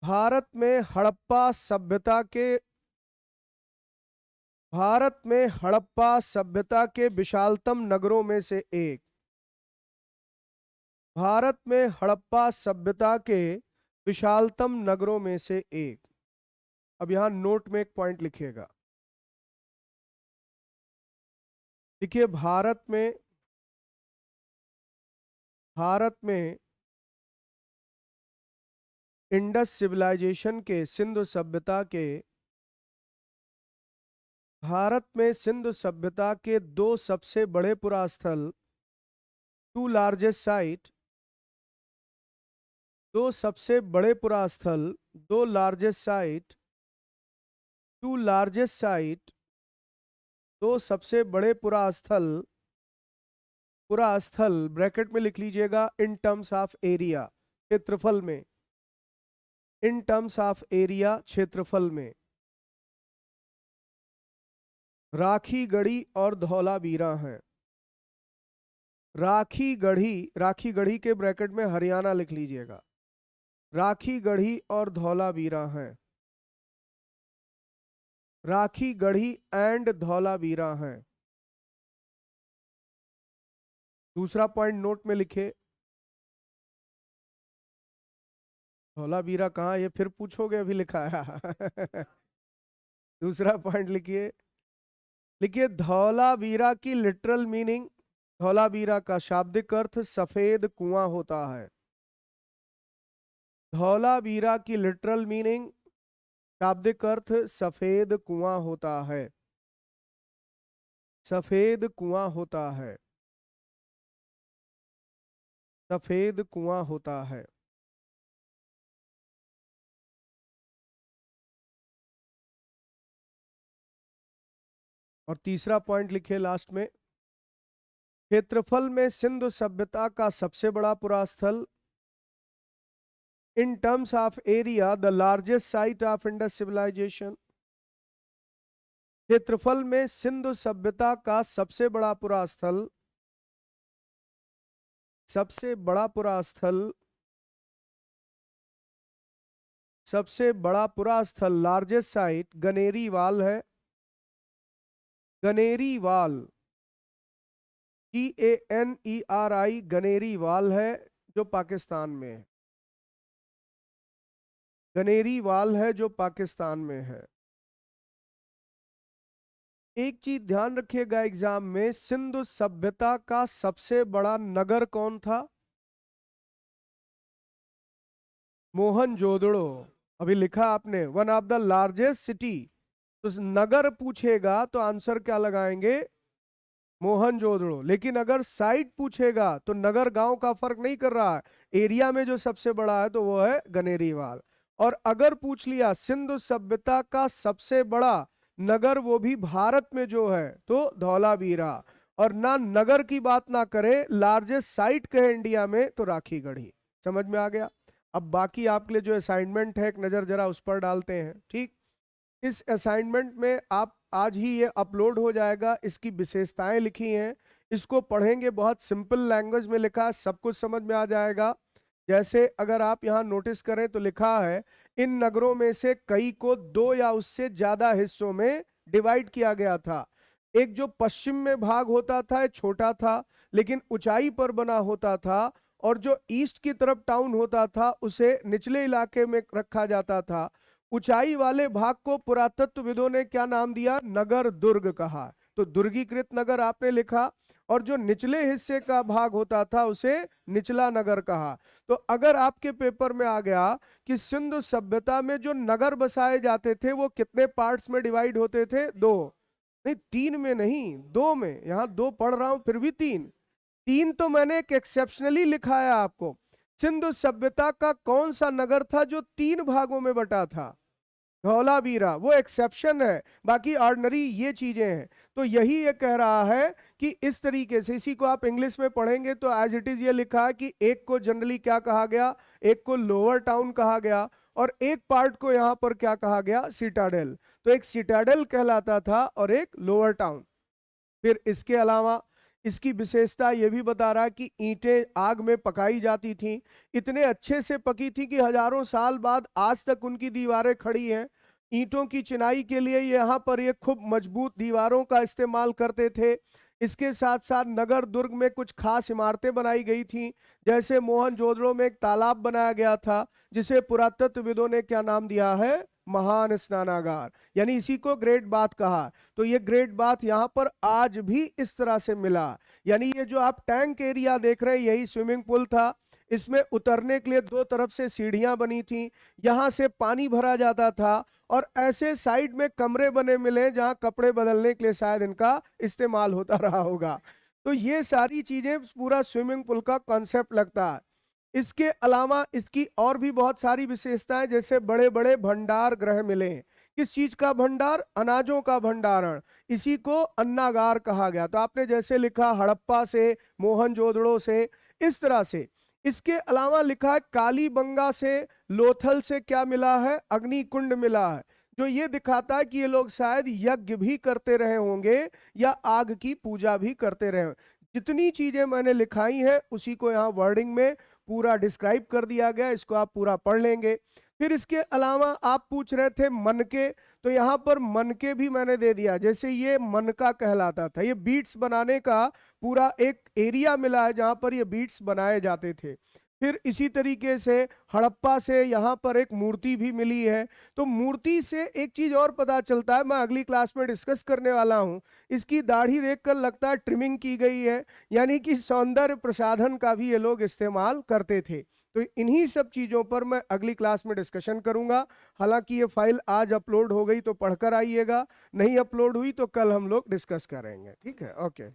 Bharat में हड़प्पा सभ्यता के विशालतम नगरों में से एक। भारत में हड़प्पा सभ्यता के विशालतम नगरों में से एक। अब यहां नोट में एक पॉइंट लिखिएगा। देखिए, भारत में इंडस सिविलाइजेशन के भारत में सिंधु सभ्यता के दो सबसे बड़े पुरास्थल, टू लार्जेस्ट साइट दो सबसे बड़े पुरास्थल दो लार्जेस्ट साइट दो सबसे बड़े पुरास्थल ब्रैकेट में लिख लीजिएगा, इन टर्म्स ऑफ एरिया, क्षेत्रफल में। इन टर्म्स ऑफ एरिया, क्षेत्रफल में राखीगढ़ी और धौलावीरा हैं। राखीगढ़ी के ब्रैकेट में हरियाणा लिख लीजिएगा। राखीगढ़ी और धौलावीरा हैं। राखीगढ़ी एंड धौलावीरा हैं। दूसरा पॉइंट नोट में लिखे, धौलावीरा कहाँ, ये फिर पूछोगे, अभी लिखा है। दूसरा पॉइंट लिखिए धौलावीरा की लिटरल मीनिंग, धौलावीरा का शाब्दिक अर्थ सफेद कुआं होता है। धौलावीरा की लिटरल मीनिंग, शाब्दिक अर्थ सफेद कुआं होता है। सफेद कुआं होता है। सफेद कुआं होता है। और तीसरा पॉइंट लिखिए लास्ट में, क्षेत्रफल में सिंधु सभ्यता का सबसे बड़ा पुरास्थल, in terms of area the largest site of Indus civilisation. क्षेत्रफल में सिंधु सभ्यता का सबसे बड़ा पुरास्थल सबसे बड़ा पुरास्थल, लार्जेस्ट साइट गनेरी वाल है। गनेरी वाल, GANERI, गनेरी वाल है जो पाकिस्तान में है। गनेरी वाल है जो पाकिस्तान में है। एक चीज ध्यान रखिएगा एग्जाम में, सिंधु सभ्यता का सबसे बड़ा नगर कौन था? मोहनजोदड़ो। अभी लिखा आपने one of the largest city, तो नगर पूछेगा तो आंसर क्या लगाएंगे? मोहनजोदड़ो। लेकिन अगर साइट पूछेगा तो नगर गांव का फर्क नहीं कर रहा है, एरिया में जो सबसे बड़ा है तो वो है गनेरीवाल। और अगर पूछ लिया सिंधु सभ्यता का सबसे बड़ा नगर, वो भी भारत में जो है, तो धौलावीरा। और ना नगर की बात ना करे, लार्जेस्ट साइट कहे इंडिया में तो राखीगढ़ी। समझ में आ गया? अब बाकी आपके लिए जो असाइनमेंट है एक नजर जरा उस पर डालते हैं। ठीक, इस असाइनमेंट में आप आज ही ये अपलोड हो जाएगा, इसकी विशेषताएं लिखी हैं, इसको पढ़ेंगे, बहुत सिंपल लैंग्वेज में लिखा है, सब कुछ समझ में आ जाएगा। जैसे अगर आप यहाँ नोटिस करें तो लिखा है इन नगरों में से कई को 2 या उससे ज्यादा हिस्सों में डिवाइड किया गया था। एक जो पश्चिम में भाग होता था छोटा था लेकिन ऊंचाई पर बना होता था, और जो ईस्ट की तरफ टाउन होता था उसे निचले इलाके में रखा जाता था। ऊंचाई वाले भाग को पुरातत्वविदों ने क्या नाम दिया? नगर दुर्ग कहा। तो दुर्गीकृत नगर आपने लिखा, और जो निचले हिस्से का भाग होता था उसे निचला नगर कहा। तो अगर आपके पेपर में आ गया कि सिंधु सभ्यता में जो नगर बसाए जाते थे वो कितने पार्ट्स में डिवाइड होते थे? 2, नहीं 3 में नहीं, 2 में। यहां 2 पढ़ रहा हूं फिर भी 3। 3 तो मैंने एक एक्सेप्शनली लिखा है आपको। सिंधु सभ्यता का कौन सा नगर था जो 3 भागों में बटा था? धौलावीरा, वो एक्सेप्शन है, बाकी ऑर्डिनरी ये चीजें हैं। तो यही ये कह रहा है कि इस तरीके से, इसी को आप इंग्लिश में पढ़ेंगे तो एज इट इज ये लिखा है कि एक को जनरली क्या कहा गया? एक को लोअर टाउन कहा गया, और एक पार्ट को यहां पर क्या कहा गया? सिटाडेल। तो एक सिटाडेल कहलाता था और एक लोअर टाउन। फिर इसके अलावा इसकी विशेषता यह भी बता रहा है कि ईंटें आग में पकाई जाती थी, इतने अच्छे से पकी थी कि हजारों साल बाद आज तक उनकी दीवारें खड़ी हैं। ईंटों की चिनाई के लिए यहाँ पर ये खूब मजबूत दीवारों का इस्तेमाल करते थे। इसके साथ साथ नगर दुर्ग में कुछ खास इमारतें बनाई गई थी, जैसे मोहनजोदड़ो में एक तालाब बनाया गया था जिसे पुरातत्वविदों ने क्या नाम दिया है? महान स्नानागार, यानी इसी को ग्रेट बाथ कहा। तो ये ग्रेट बाथ यहाँ पर आज भी इस तरह से मिला, यानी ये जो आप टैंक एरिया देख रहे हैं यही स्विमिंग पूल था। इसमें उतरने के लिए 2 तरफ से सीढ़ियां बनी थी, यहां से पानी भरा जाता था, और ऐसे साइड में कमरे बने मिले जहां कपड़े बदलने के लिए शायद इनका इस्तेमाल होता रहा होगा। तो ये सारी चीजें पूरा स्विमिंग पूल का कॉन्सेप्ट लगता है। इसके अलावा इसकी और भी बहुत सारी विशेषताएं, जैसे बड़े बड़े भंडार गृह मिले। किस चीज का भंडार? अनाजों का भंडारण, इसी को अन्नागार कहा गया। तो आपने जैसे लिखा हड़प्पा से, मोहनजोदड़ो से, इस तरह से। इसके अलावा लिखा है कालीबंगा से, लोथल से क्या मिला है? अग्निकुंड मिला है, जो ये दिखाता है कि ये लोग शायद यज्ञ भी करते रहे होंगे या आग की पूजा भी करते रहे। जितनी चीजें मैंने लिखाई हैं उसी को यहाँ वर्डिंग में पूरा डिस्क्राइब कर दिया गया, इसको आप पूरा पढ़ लेंगे। फिर इसके अलावा आप पूछ रहे थे मनके, तो यहाँ पर मनके भी मैंने दे दिया। जैसे ये मनका कहलाता था, ये बीट्स बनाने का पूरा एक एरिया मिला है जहाँ पर ये बीट्स बनाए जाते थे। फिर इसी तरीके से हड़प्पा से यहाँ पर एक मूर्ति भी मिली है। तो मूर्ति से एक चीज और पता चलता है, मैं अगली क्लास में डिस्कस करने वाला हूँ। इसकी दाढ़ी देखकर लगता है ट्रिमिंग की गई है, यानी कि सौंदर्य प्रसाधन का भी ये लोग इस्तेमाल करते थे। तो इन्हीं सब चीजों पर मैं अगली क्लास में डिस्कशन करूंगा। हालांकि ये फाइल आज अपलोड हो गई तो पढ़कर आइएगा, नहीं अपलोड हुई तो कल हम लोग डिस्कस करेंगे। ठीक है, ओके।